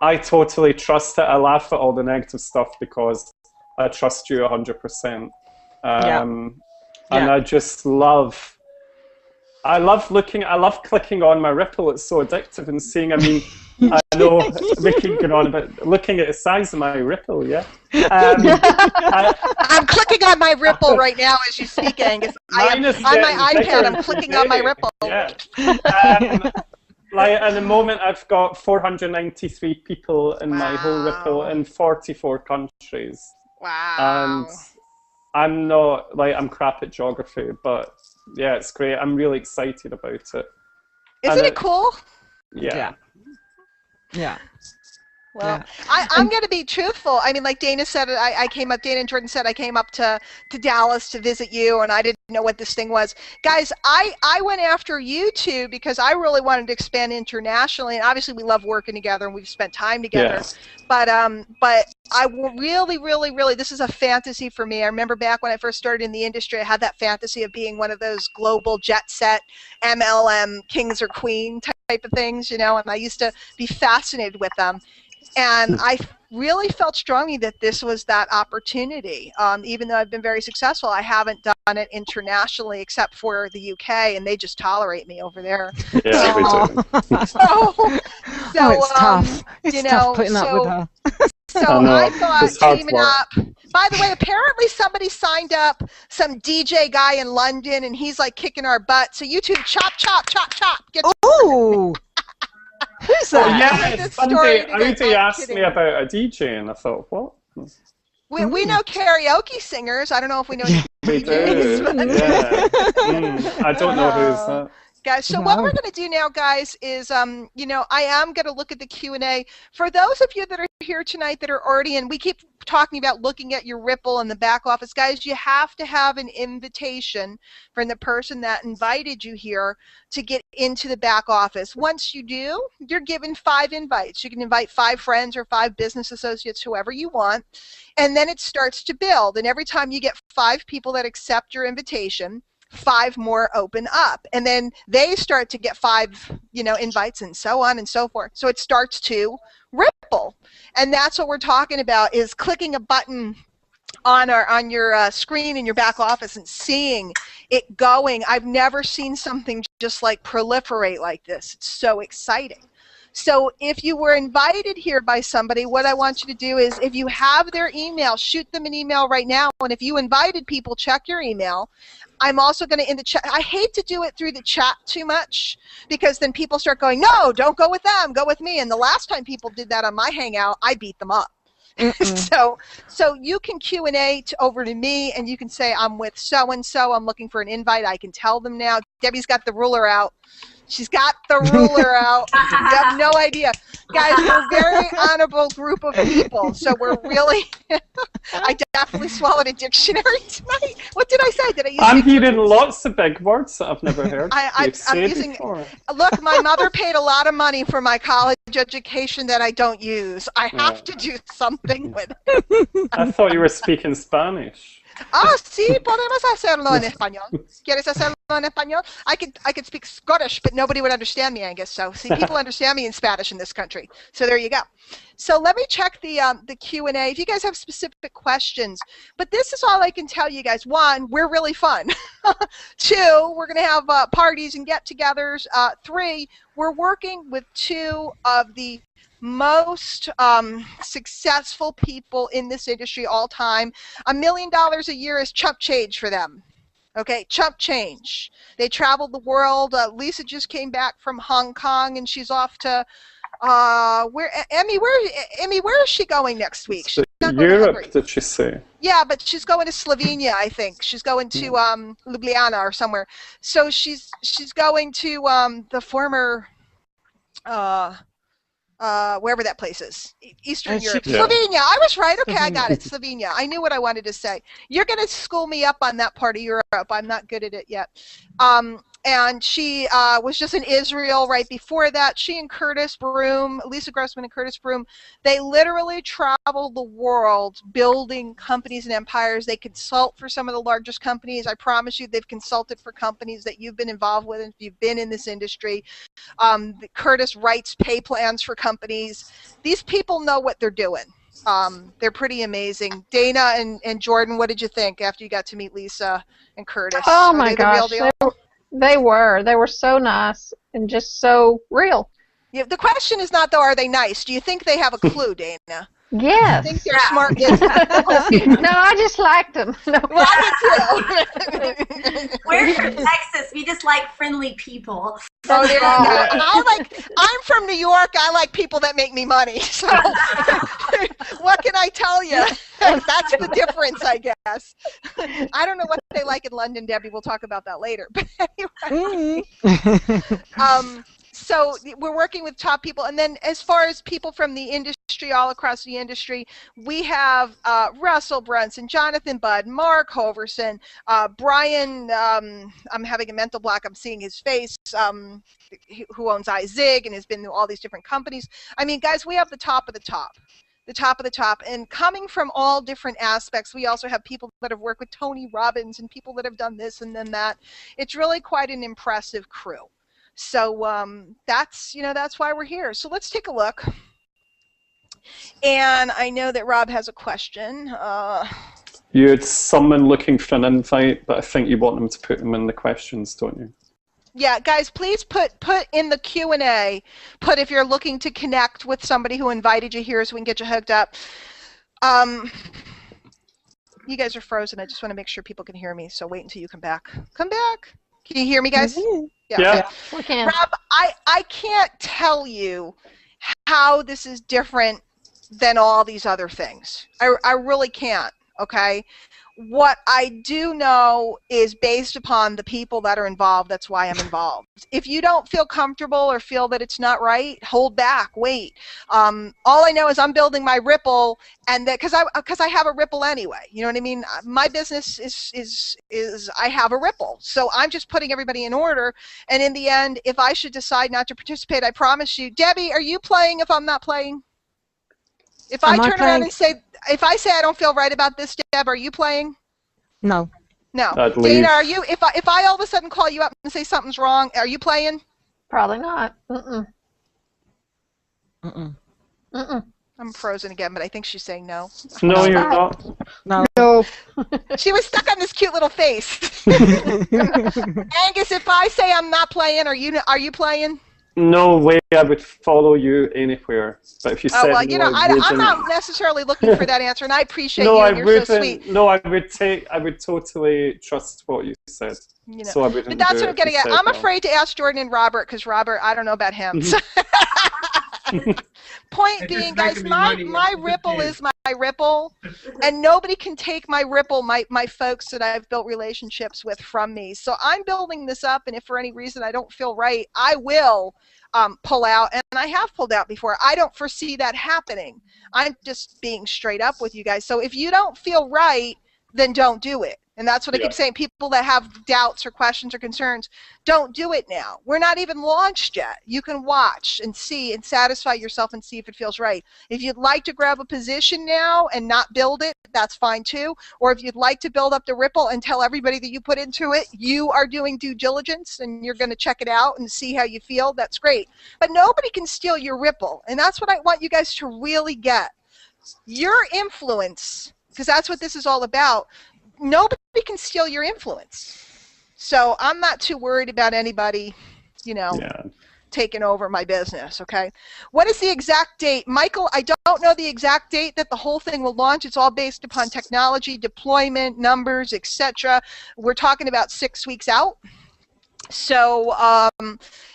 I totally trust it. I laugh at all the negative stuff because I trust you 100%. And I just love, I love clicking on my Ripple. It's so addictive and seeing, I mean, I know we keep going on about looking at the size of my Ripple, yeah? I'm clicking on my Ripple right now as you speak, Angus. On my iPad, I'm clicking on my Ripple. Yeah. Like at the moment, I've got 493 people in my whole Ripple in 44 countries. Wow. And I'm not, like, I'm crap at geography, but yeah, it's great. I'm really excited about it. Isn't it cool? Yeah. Well, I'm going to be truthful. I mean, like Dana said, Dana and Jordan said, I came up to Dallas to visit you, and I didn't know what this thing was. Guys, I went after you two because I really wanted to expand internationally, and obviously we love working together, and we've spent time together. Yes. But I really, this is a fantasy for me. I remember back when I first started in the industry, I had that fantasy of being one of those global jet set MLM kings or queen type of things, you know, and I used to be fascinated with them. And I really felt strongly that this was that opportunity. Even though I've been very successful, I haven't done it internationally except for the UK, and they just tolerate me over there. Yeah, we do. It's tough. It's tough putting up with her. So I thought teaming up. By the way, apparently somebody signed up some DJ guy in London, and he's like kicking our butt. So you two chop, chop, chop, chop. Ooh. Who's that? Oh, yeah, Rudy asked me about a DJ, and I thought, what? We know karaoke singers. I don't know if we know any We do. DJs. Yeah. I don't know who's that. Guys, so what we're going to do now, guys, is, you know, I am going to look at the Q&A. For those of you that are here tonight that are already in, we keep talking about looking at your Ripple in the back office. Guys, you have to have an invitation from the person that invited you here to get into the back office. Once you do, you're given 5 invites. You can invite 5 friends or 5 business associates, whoever you want, and then it starts to build. And every time you get 5 people that accept your invitation, 5 more open up, and then they start to get 5, you know, invites, and so on and so forth. So it starts to ripple, and that's what we're talking about, is clicking a button on your screen in your back office and seeing it going. I've never seen something just like proliferate like this. It's so exciting. So if you were invited here by somebody, what I want you to do is, if you have their email, shoot them an email right now. And if you invited people, check your email. I'm also going to, in the chat, I hate to do it through the chat too much, because then people start going, no, don't go with them, go with me. And the last time people did that on my Hangout, I beat them up. So you can Q&A over to me, and you can say, I'm with so-and-so, I'm looking for an invite. I can tell them now. Debbie's got the ruler out. She's got the ruler out. You have no idea. Guys, we're a very honorable group of people, so we're really, I definitely swallowed a dictionary tonight. What did I say? Did I use I'm hearing lots of big words that I've never heard. I'm using, look, my mother paid a lot of money for my college education that I don't use. I have to do something with it. I thought you were speaking Spanish. Ah, sí, podemos hacerlo en español. ¿Quieres hacerlo en español? I could speak Scottish, but nobody would understand me, Angus. So, see, people understand me in Spanish in this country. So there you go. So let me check the Q&A. If you guys have specific questions, but this is all I can tell you guys. One, we're really fun. Two, we're going to have parties and get-togethers. Three, we're working with two of the most successful people in this industry all time. $1 million a year is chump change for them. Okay, chump change. They travel the world. Lisa just came back from Hong Kong, and she's off to Emmy, where is she going next week? She's not going to Europe, Hungary. did she say? Yeah, but she's going to Slovenia, I think. She's going to Ljubljana or somewhere. So she's going to the former wherever that place is, Eastern Europe. Yeah. Slovenia. I was right. Okay, I got it. Slovenia. I knew what I wanted to say. You're going to school me up on that part of Europe. I'm not good at it yet. And she was just in Israel right before that. She and Curtis Broom, Lisa Grossman and Curtis Broom, they literally travel the world building companies and empires. They consult for some of the largest companies. I promise you they've consulted for companies that you've been involved with if you've been in this industry. Curtis writes pay plans for companies. These people know what they're doing. They're pretty amazing. Dana and Jordan, what did you think after you got to meet Lisa and Curtis? Oh Are my they the real gosh, deal? they were so nice and just so real. Yeah, the question is not, though, are they nice? Do you think they have a clue, Dana? Yes. I think they're smart. Yes. No, I just liked them. No. Well, I did too. We're from Texas. We just like friendly people. Oh, there you go. I'm from New York. I like people that make me money. So what can I tell you? That's the difference, I guess. I don't know what they like in London, Debbie. We'll talk about that later. But anyway. So we're working with top people. And then as far as people from the industry, all across the industry, we have Russell Brunson, Jonathan Budd, Mark Hoverson, Brian, I'm having a mental block, I'm seeing his face, who owns iZig and has been through all these different companies. I mean, guys, we have the top of the top. The top of the top, and coming from all different aspects. We also have people that have worked with Tony Robbins and people that have done this and then that. It's really quite an impressive crew. So that's why we're here. So let's take a look. And I know that Rob has a question. You had someone looking for an invite, but I think you want them to put them in the questions, don't you? Yeah, guys, please put in the Q&A, put if you're looking to connect with somebody who invited you here so we can get you hooked up. You guys are frozen. I just want to make sure people can hear me, so wait until you come back. Come back. Can you hear me, guys? Yeah. Okay. We can. Rob, I can't tell you how this is different than all these other things. I really can't, okay? What I do know is based upon the people that are involved, that's why I'm involved. If you don't feel comfortable or feel that it's not right, hold back, wait. All I know is I'm building my Ripple, and that because I have a Ripple anyway. You know what I mean? My business is I have a Ripple, so I'm just putting everybody in order. And in the end, if I should decide not to participate, I promise you, Debbie, are you playing if I'm not playing? If I turn around and say, if I say I don't feel right about this, Deb, are you playing? No. No. I'd leave. Dana, are you? If I all of a sudden call you up and say something's wrong, are you playing? Probably not. Mm-mm. Mm-mm. Mm-mm. I'm frozen again, but I think she's saying no. No, you're not. No. No. She was stuck on this cute little face. Angus, if I say I'm not playing, are you playing? No way I would follow you anywhere. But if you said well, no, I'm not necessarily looking for that answer, and I appreciate no, you, I and you're wouldn't. so sweet. No, I would totally trust what you said. You know. So I wouldn't. But that's do what I'm it if you getting at. said I'm no. afraid to ask Jordan and Robert because Robert, I don't know about him. Point They're being, just guys, making me my money. Ripple is my Ripple, and nobody can take my Ripple, my folks that I've built relationships with from me. So I'm building this up, and if for any reason I don't feel right, I will pull out, and I have pulled out before. I don't foresee that happening. I'm just being straight up with you guys. So if you don't feel right, then don't do it. And that's what I keep saying. People that have doubts or questions or concerns, don't do it now. We're not even launched yet. You can watch and see and satisfy yourself and see if it feels right. If you'd like to grab a position now and not build it, that's fine too. Or if you'd like to build up the Ripple and tell everybody that you put into it, you are doing due diligence and you're going to check it out and see how you feel, that's great. But nobody can steal your Ripple. And that's what I want you guys to really get. Your influence, because that's what this is all about, nobody can steal your influence. So I'm not too worried about anybody, taking over my business, okay? What is the exact date? Michael, I don't know the exact date that the whole thing will launch. It's all based upon technology, deployment, numbers, etc. We're talking about 6 weeks out. So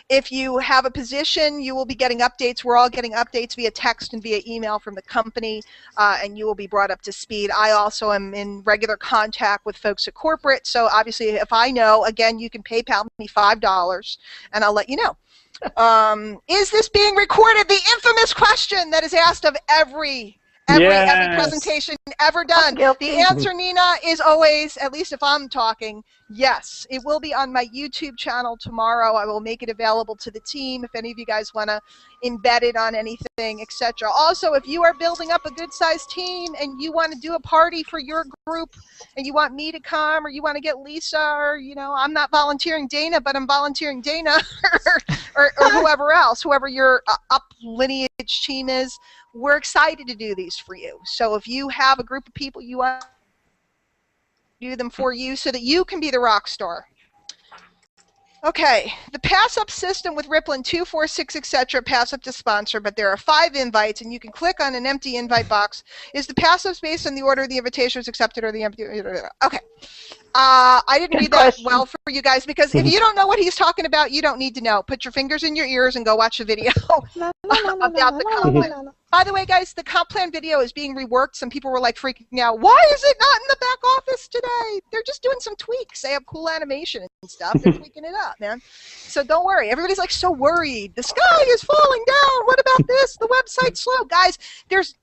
if you have a position, you will be getting updates. We're all getting updates via text and via email from the company, and you will be brought up to speed. I also am in regular contact with folks at corporate, so obviously if I know, again, you can PayPal me $5, and I'll let you know. Is this being recorded? The infamous question that is asked of every presentation ever done. The answer, Nina, is always, at least if I'm talking, yes. It will be on my YouTube channel tomorrow. I will make it available to the team if any of you guys want to embed it on anything, etc. Also, if you are building up a good-sized team and you want to do a party for your group and you want me to come or you want to get Lisa or, I'm not volunteering Dana, but I'm volunteering Dana or whoever else, whoever your up lineage team is, we're excited to do these for you. So if you have a group of people you want to do them for you so that you can be the rock star. Okay, the pass up system with Ripple and 2, 4, 6, etc. pass up to sponsor, but there are 5 invites and you can click on an empty invite box. Is the pass ups based on the order the invitation was accepted or the empty? Okay. I didn't read that well for you guys because if you don't know what he's talking about, you don't need to know. Put your fingers in your ears and go watch the video about the comp plan. By the way, guys, the comp plan video is being reworked. Some people were like freaking out. Why is it not in the back office today? They're just doing some tweaks. They have cool animation and stuff. They're tweaking it up, man. So don't worry. Everybody's like so worried. The sky is falling down. What about this? The website's slow. Guys, there's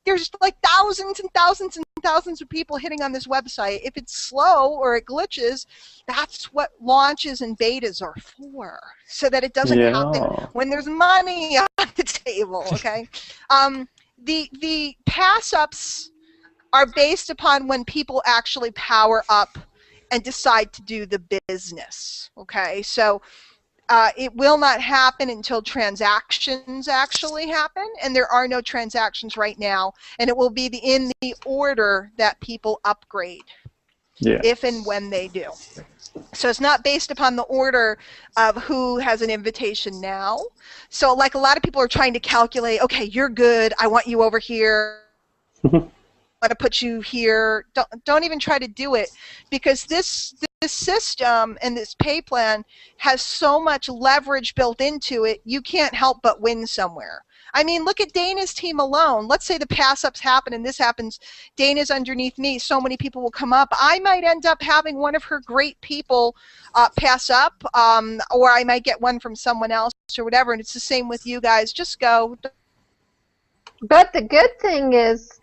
like thousands and thousands and thousands of people hitting on this website. If it's slow or it glitches, that's what launches and betas are for, so that it doesn't happen when there's money on the table, okay? The pass-ups are based upon when people actually power up and decide to do the business, okay? So it will not happen until transactions actually happen, and there are no transactions right now, and it will be in the order that people upgrade, if and when they do. So it's not based upon the order of who has an invitation now. So like a lot of people are trying to calculate, okay, you're good, I want you over here, I want to put you here. Don't even try to do it, because this system and this pay plan has so much leverage built into it, you can't help but win somewhere. I mean, look at Dana's team alone. Let's say the pass-ups happen and this happens. Dana's underneath me. So many people will come up. I might end up having one of her great people pass up, or I might get one from someone else or whatever, and it's the same with you guys. Just go. But the good thing is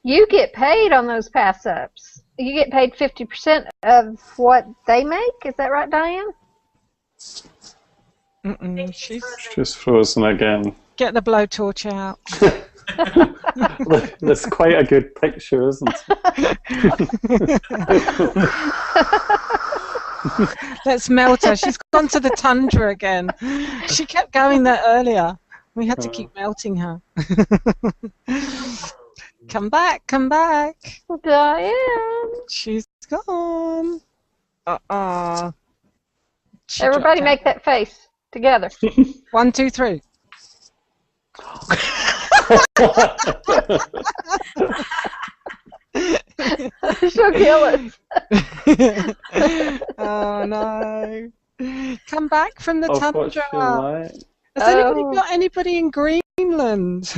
you get paid on those pass-ups. You get paid 50% of what they make. Is that right, Diane? She's frozen again. Get the blowtorch out. That's quite a good picture, isn't it? Let's melt her. She's gone to the tundra again. She kept going there earlier. We had to keep melting her. Come back, come back. Diane. She's gone. Everybody make that face together. 1, 2, 3. She'll kill us. Oh no. Come back from the tundra. Has anybody got anybody in Greenland?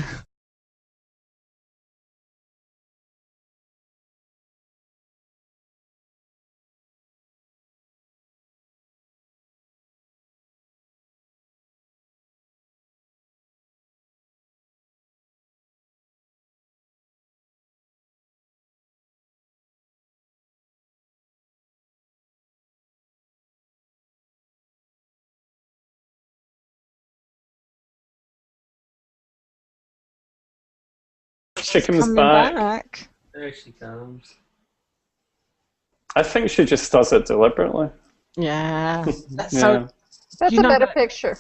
She comes Coming back. There she comes. I think she just does it deliberately. Yeah. Yeah. So That's You a know better what? picture.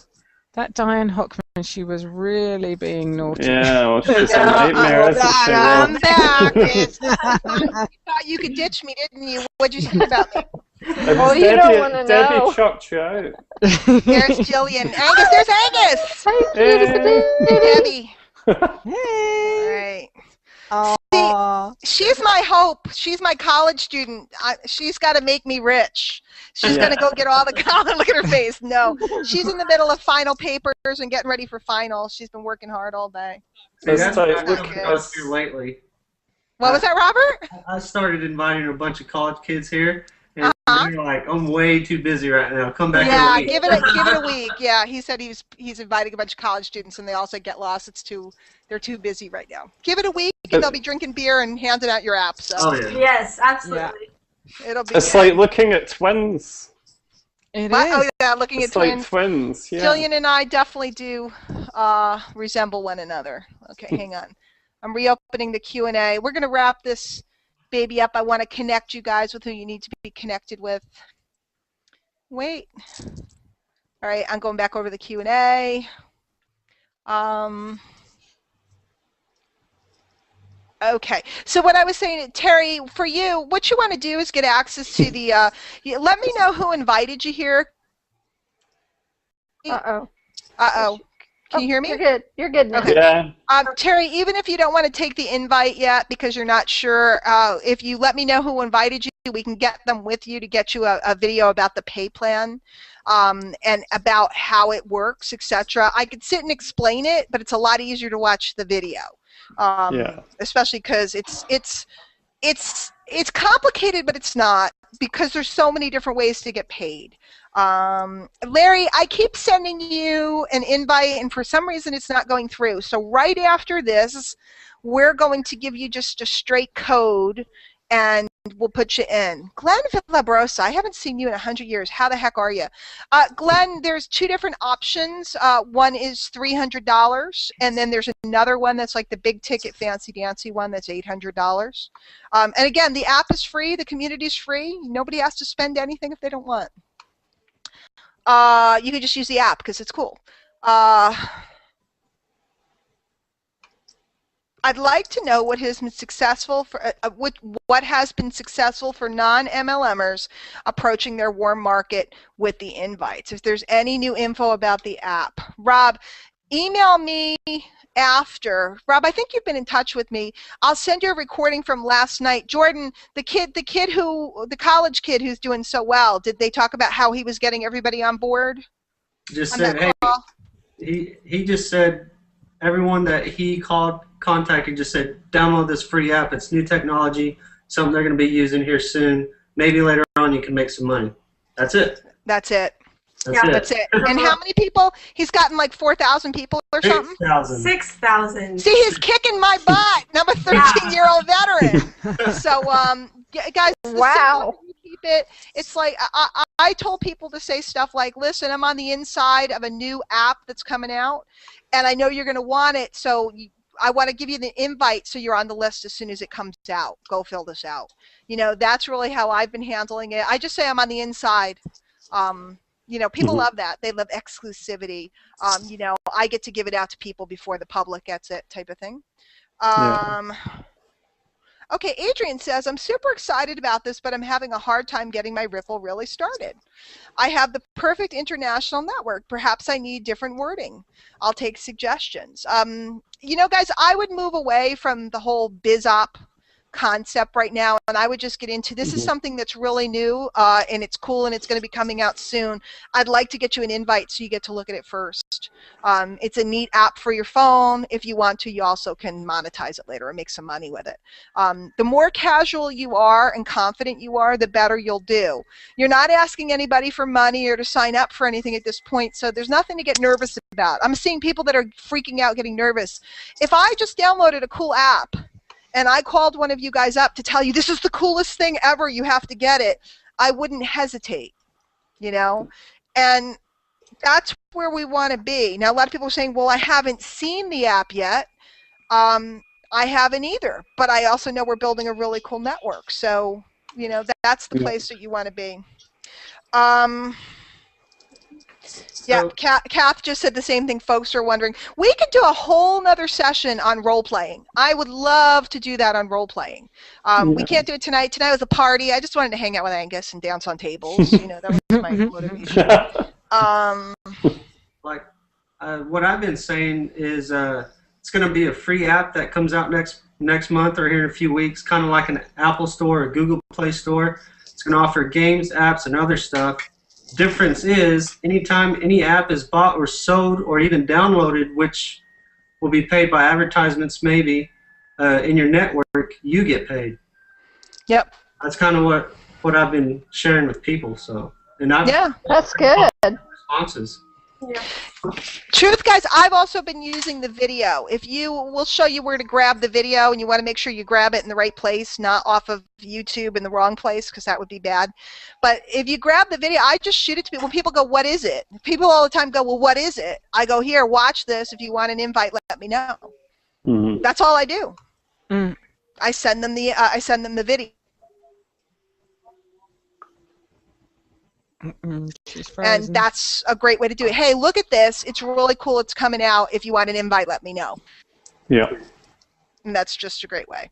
that Diane Hochman, she was really being naughty. Yeah, well, she's a Yeah, nightmare, isn't she? I'm back. Will? You thought you could ditch me, didn't you? What'd you say about me? Oh, you don't wanna Debbie know. chucked you out. There's Jillian. Angus, there's Angus. Debbie. All right. Aw. She's my hope. She's my college student. She's got to make me rich. She's going to go get all the college. Look at her face. No. She's in the middle of final papers and getting ready for finals. She's been working hard all day. See, that's what Look I've at been us. here lately. What was that, Robert? I started inviting a bunch of college kids here, and they're like, "I'm way too busy right now. Come back in a Yeah, week." give it a week. Yeah, he said he's inviting a bunch of college students, and they all said get lost. They're too busy right now. Give it a week, and they'll be drinking beer and handing out your app. So Oh yeah. Yes, absolutely. it'll be. It's good. like looking at twins. It What? is. Oh yeah, looking It's at like twins. twins. Yeah. Jillian and I definitely do resemble one another. Okay, hang on. I'm reopening the Q&A. We're going to wrap this baby up. I want to connect you guys with who you need to be connected with. Wait. All right, I'm going back over the Q&A. Okay, so what I was saying, Terry, for you, what you want to do is get access to the, let me know who invited you here. Uh-oh. Uh-oh. Can you hear me? You're good. You're good now. Okay. Yeah. Terry, even if you don't want to take the invite yet because you're not sure, if you let me know who invited you, we can get them with you to get you a video about the pay plan and about how it works, etc. I could sit and explain it, but it's a lot easier to watch the video, especially because it's complicated, but it's not, because there's so many different ways to get paid. Larry, I keep sending you an invite, and for some reason it's not going through. So right after this, we're going to give you just a straight code, and we'll put you in. Glenn Villabrosa, I haven't seen you in 100 years. How the heck are you? Glenn, there's two different options. One is $300, and then there's another one that's like the big ticket fancy dancy one that's $800. And again, the app is free. The community is free. Nobody has to spend anything if they don't want. You can just use the app because it's cool. I'd like to know what has been successful for what has been successful for non-MLMers approaching their warm market with the invites. If there's any new info about the app, Rob, email me after. Rob, I think you've been in touch with me. I'll send you a recording from last night. Jordan, the college kid who's doing so well, did they talk about how he was getting everybody on board? Just said, hey, he just said everyone that he contacted just said, download this free app. It's new technology, something they're going to be using here soon. Maybe later on you can make some money. That's it. That's it. That's it. And how many people? He's gotten like 4,000 people or something? 6,000. See, he's kicking my butt. And I'm a 13-year-old veteran. So, guys, Wow. Keep it. It's like I told people to say stuff like, listen, I'm on the inside of a new app that's coming out, and I know you're going to want it, so I want to give you the invite so you're on the list as soon as it comes out. Go fill this out. You know, that's really how I've been handling it. I just say I'm on the inside. You know, people love that. They love exclusivity. You know, I get to give it out to people before the public gets it, type of thing. Okay, Adrian says, I'm super excited about this, but I'm having a hard time getting my Ripple really started. I have the perfect international network. Perhaps I need different wording. I'll take suggestions. You know, guys, I would move away from the whole BizOp concept right now, and I would just get into this is something that's really new, and it's cool, and it's going to be coming out soon. I'd like to get you an invite so you get to look at it first. It's a neat app for your phone. If you want to, you also can monetize it later and make some money with it. The more casual you are and confident you are, the better you'll do. You're not asking anybody for money or to sign up for anything at this point, so there's nothing to get nervous about. I'm seeing people that are freaking out, getting nervous. If I just downloaded a cool app and I called one of you guys up to tell you this is the coolest thing ever, you have to get it, I wouldn't hesitate, you know? And that's where we want to be. Now, a lot of people are saying, well, I haven't seen the app yet. I haven't either, but I also know we're building a really cool network. So, you know, that's the place that you want to be. Yeah, Kath just said the same thing. Folks are wondering. We could do a whole nother session on role-playing. I would love to do that on role-playing. We can't do it tonight. Tonight was a party. I just wanted to hang out with Angus and dance on tables. You know, that was my motivation. What I've been saying is it's going to be a free app that comes out next month or here in a few weeks, kind of like an Apple Store or Google Play Store. It's going to offer games, apps, and other stuff. Difference is anytime any app is bought or sold or even downloaded, which will be paid by advertisements maybe in your network, you get paid. Yep. That's kind of what I've been sharing with people. So, and that's good. Responses. Yeah. Truth, guys, I've also been using the video. We'll show you where to grab the video, and you want to make sure you grab it in the right place, not off of YouTube in the wrong place, because that would be bad. But if you grab the video, I just shoot it to people. When people go, what is it? People all the time go, well, what is it? I go, here, watch this. If you want an invite, let me know. Mm-hmm. That's all I do. Mm. I send them the video. And that's a great way to do it. Hey, look at this. It's really cool. It's coming out. If you want an invite, let me know. Yeah. And that's just a great way.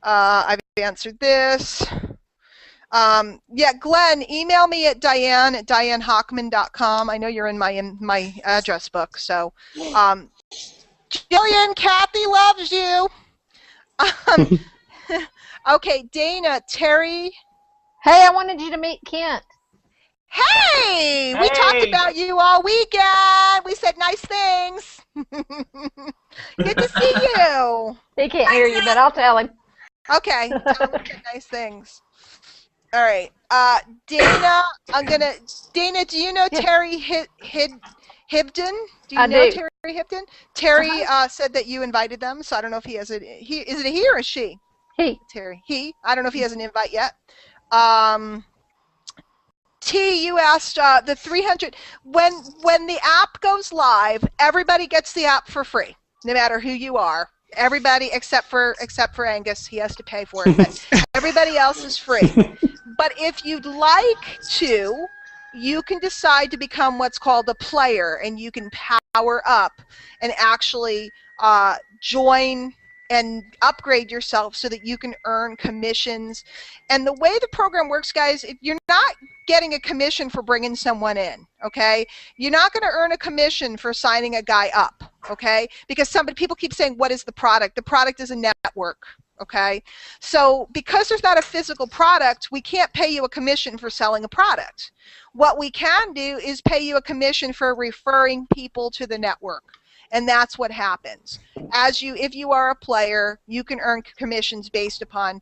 I've answered this. Yeah, Glenn, email me at Diane at DianeHochman.com. I know you're in my address book. So, Jillian, Kathy loves you. Okay, Dana, Terry. Hey, I wanted you to meet Kent. Hey, we talked about you all weekend. We said nice things. Good to see you. He can't hear you, but I'll tell him. Okay, tell him we said nice things. All right, Dana, Dana, do you know Terry Hibden? Do you know Terry Hibden? Terry said that you invited them, so I don't know if he has it. Is it a he or a she? He. Terry. He. I don't know if he has an invite yet. T, you asked the 300. When the app goes live, everybody gets the app for free, no matter who you are. Everybody except for Angus, he has to pay for it. But everybody else is free. But if you'd like to, you can decide to become what's called a player, and you can power up and actually join and upgrade yourself so that you can earn commissions. And the way the program works, guys, you're not getting a commission for bringing someone in, okay? You're not going to earn a commission for signing a guy up, okay? Because people keep saying, what is the product? The product is a network, okay? So because there's not a physical product, we can't pay you a commission for selling a product. What we can do is pay you a commission for referring people to the network. And that's what happens. If you are a player, you can earn commissions based upon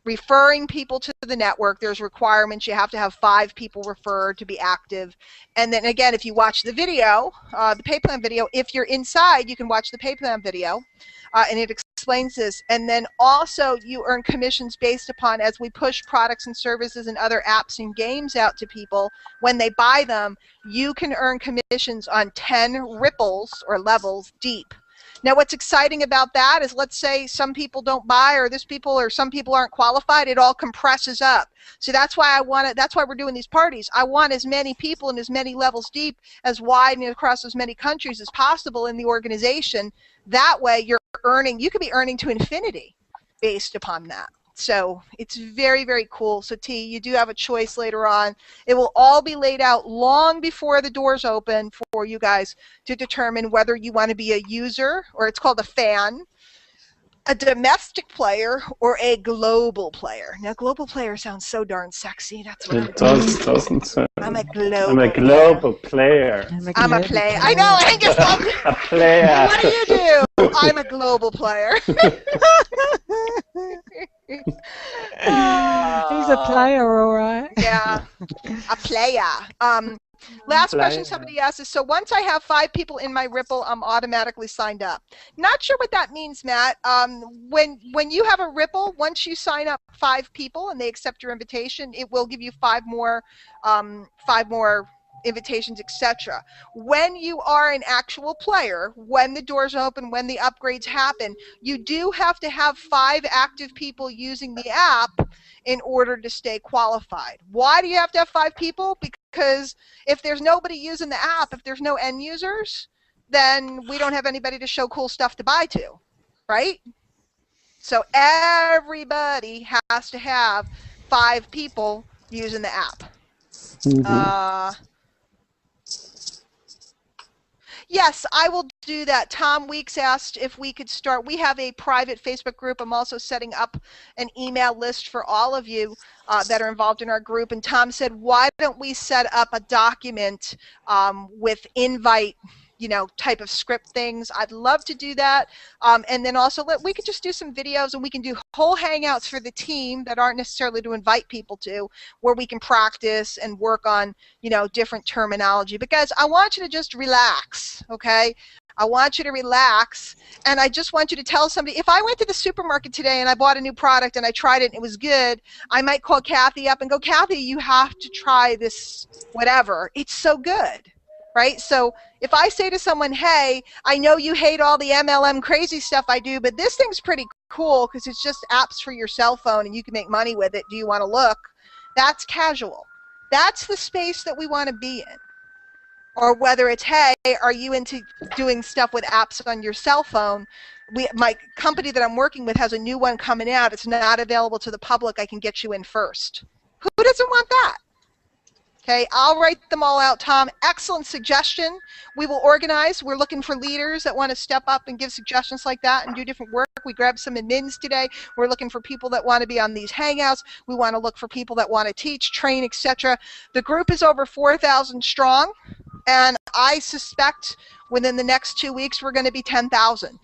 referring people to the network. There's requirements. You have to have 5 people referred to be active. And then again, if you watch the video, the pay plan video, if you're inside, you can watch the pay plan video, and it explains this. And then also you earn commissions based upon, as we push products and services and other apps and games out to people, when they buy them, you can earn commissions on 10 ripples or levels deep. Now, what's exciting about that is, let's say some people don't buy, or some people aren't qualified. It all compresses up. So that's why that's why we're doing these parties. I want as many people and as many levels deep, as wide and across as many countries as possible in the organization. That way, you could be earning to infinity based upon that. So it's very, very cool. So T, you do have a choice later on. It will all be laid out long before the doors open for you guys to determine whether you want to be a user, or it's called a fan, a domestic player, or a global player. Now, global player sounds so darn sexy. That's what it does, doesn't it? I'm a global player. I'm a player. I know, Angus. A player. What do you do? I'm a global player. He's a player, all right. Yeah, a player. Last question somebody asked is, so once I have 5 people in my Ripple, I'm automatically signed up. Not sure what that means, Matt. When you have a Ripple, once you sign up 5 people and they accept your invitation, it will give you 5 more invitations, etc. When you are an actual player, when the doors open, when the upgrades happen, you do have to have 5 active people using the app in order to stay qualified. Why do you have to have 5 people? Because if there's nobody using the app, if there's no end users, then we don't have anybody to show cool stuff to buy to, right? So everybody has to have 5 people using the app. Yes, I will do that. Tom Weeks asked if we could start. We have a private Facebook group. I'm also setting up an email list for all of you that are involved in our group. And Tom said, why don't we set up a document with invite, type of script things. I'd love to do that. And then also we could just do some videos, and we can do whole hangouts for the team that aren't necessarily to invite people to, where we can practice and work on, different terminology. But guys, I want you to just relax, okay? I want you to relax, and I just want you to tell somebody, if I went to the supermarket today and I bought a new product and I tried it and it was good, I might call Kathy up and go, Kathy, you have to try this whatever. It's so good. Right? So if I say to someone, hey, I know you hate all the MLM crazy stuff I do, but this thing's pretty cool because it's just apps for your cell phone and you can make money with it. Do you want to look? That's casual. That's the space that we want to be in. Or whether it's, hey, are you into doing stuff with apps on your cell phone? My company that I'm working with has a new one coming out. It's not available to the public. I can get you in first. Who doesn't want that? Okay, I'll write them all out, Tom. Excellent suggestion. We will organize. We're looking for leaders that want to step up and give suggestions like that and do different work. We grabbed some admins today. We're looking for people that want to be on these hangouts. We want to look for people that want to teach, train, etc. The group is over 4,000 strong, and I suspect within the next 2 weeks we're going to be 10,000.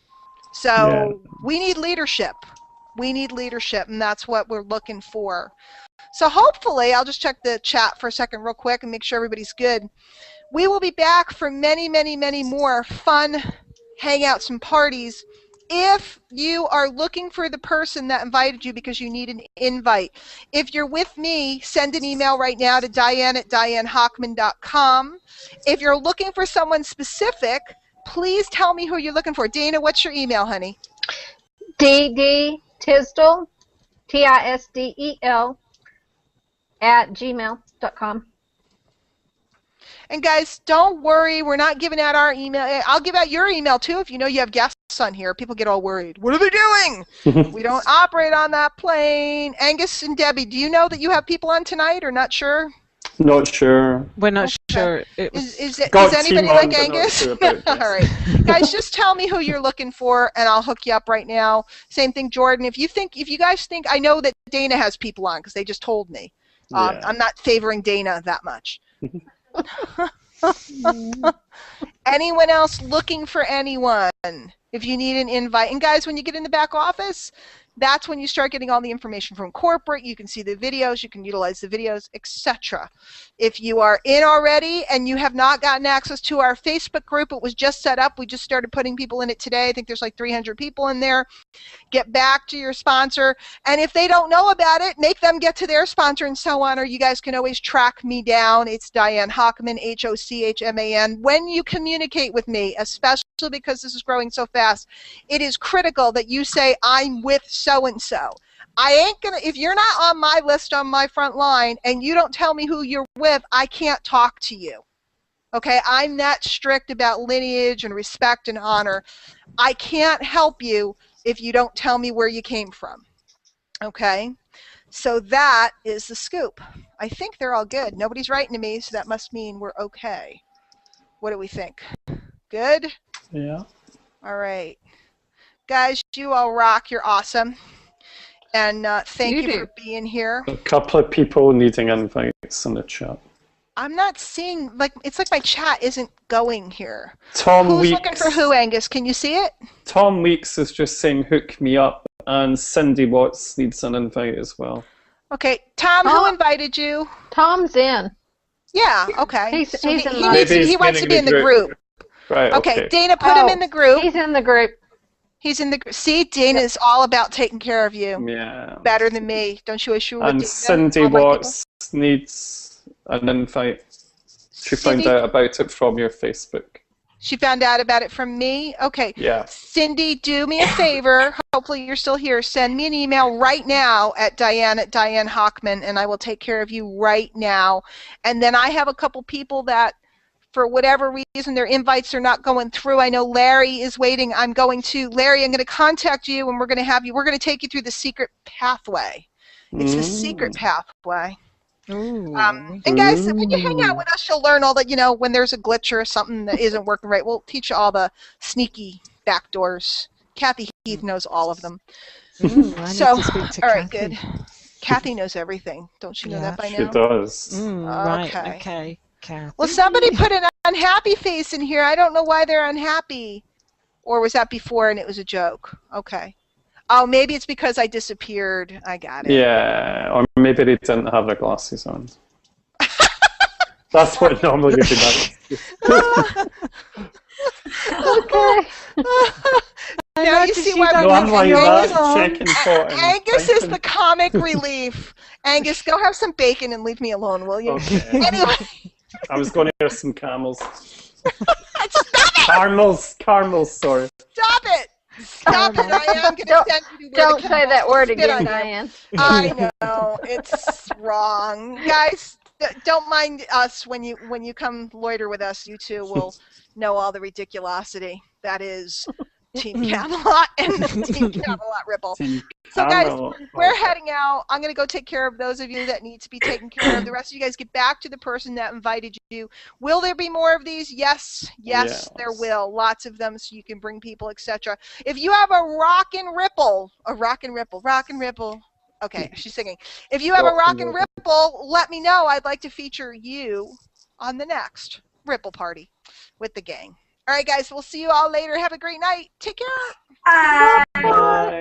So we need leadership. We need leadership, and that's what we're looking for. So hopefully, I'll just check the chat for a second real quick and make sure everybody's good. We will be back for many, many, many more fun hangouts and parties. If you are looking for the person that invited you because you need an invite, if you're with me, send an email right now to Diane@DianeHochman.com. If you're looking for someone specific, please tell me who you're looking for. Dana, what's your email, honey? Tisdale, Tisdel, @gmail.com. And guys, don't worry, we're not giving out our email. I'll give out your email too if you know you have guests on here. People get all worried. What are they doing? We don't operate on that plane. Angus and Debbie, do you know that you have people on tonight or not sure? Not sure. We're not sure. Is anybody like Angus? All right. Guys, just tell me who you're looking for, and I'll hook you up right now. Same thing, Jordan. If you guys think, I know that Dana has people on because they just told me. I'm not favoring Dana that much. Anyone else looking for anyone? If you need an invite. And guys, when you get in the back office, that's when you start getting all the information from corporate. You can see the videos, you can utilize the videos, etc. If you are in already and you have not gotten access to our Facebook group, it was just set up. We just started putting people in it today. I think there's like 300 people in there. Get back to your sponsor. And if they don't know about it, make them get to their sponsor and so on, or you guys can always track me down. It's Diane Hochman, Hochman. When you communicate with me, especially because this is growing so fast, it is critical that you say, I'm with so-and-so. I ain't gonna, if you're not on my list on my front line and you don't tell me who you're with, I can't talk to you. Okay, I'm that strict about lineage and respect and honor. I can't help you if you don't tell me where you came from. Okay, so that is the scoop. I think they're all good. Nobody's writing to me, so that must mean we're okay. What do we think? Good? Yeah. All right. Guys, you all rock. You're awesome. And thank you for being here. A couple of people needing invites in the chat. I'm not seeing, it's like my chat isn't going here. Tom Who's Weeks, looking for who, Angus? Can you see it? Tom Weeks is just saying hook me up, and Cindy Watts needs an invite as well. Okay, Tom, who invited you? Tom's in. Yeah, okay. He's so in he wants to be in the group. Right, okay. Dana, put him in the group. He's in the group. He's in the group. See, Dana is all about taking care of you. Yeah. Better than me. Don't you assure And Dana? Cindy Watts needs an invite. She found out about it from your Facebook. She found out about it from me? Okay. Yeah. Cindy, do me a favor. Hopefully you're still here. Send me an email right now at Diane Hochman, and I will take care of you right now. And then I have a couple people that, for whatever reason, their invites are not going through. I know Larry is waiting. Larry, I'm going to contact you, and we're going to take you through the secret pathway. It's the secret pathway. And guys, when you hang out with us, you'll learn all that, when there's a glitch or something that isn't working right, we'll teach you all the sneaky back doors. Kathy Heath knows all of them. All right, good. Kathy knows everything. Don't you know that by now? She does. Right, okay. Kathy. Well, somebody put an unhappy face in here. I don't know why they're unhappy. Or was that before and it was a joke? Okay. Oh, maybe it's because I disappeared. I got it. Yeah, or maybe they didn't have their glasses on. That's what normally would be done. Okay. Now you see why No, I'm like that, checking for Angus is the comic relief. Angus, go have some bacon and leave me alone, will you? Okay. Anyway. I was going to have some camels. Stop it! Caramels, sorry. Stop it! Stop it! I am going to send you to where Don't the say that word again, you. Diane. I know it's wrong, guys. Don't mind us when you come loiter with us. You two will know all the ridiculosity that is Team Camelot and Team Camelot Ripple. So guys, we're heading out. I'm going to go take care of those of you that need to be taken care of. The rest of you guys get back to the person that invited you. Will there be more of these? Yes, there will. Lots of them, so you can bring people, etc. If you have a rock and ripple. Okay, she's singing. If you have a rock and ripple, let me know. I'd like to feature you on the next Ripple Party with the gang. All right, guys, we'll see you all later. Have a great night. Take care. Bye. Bye.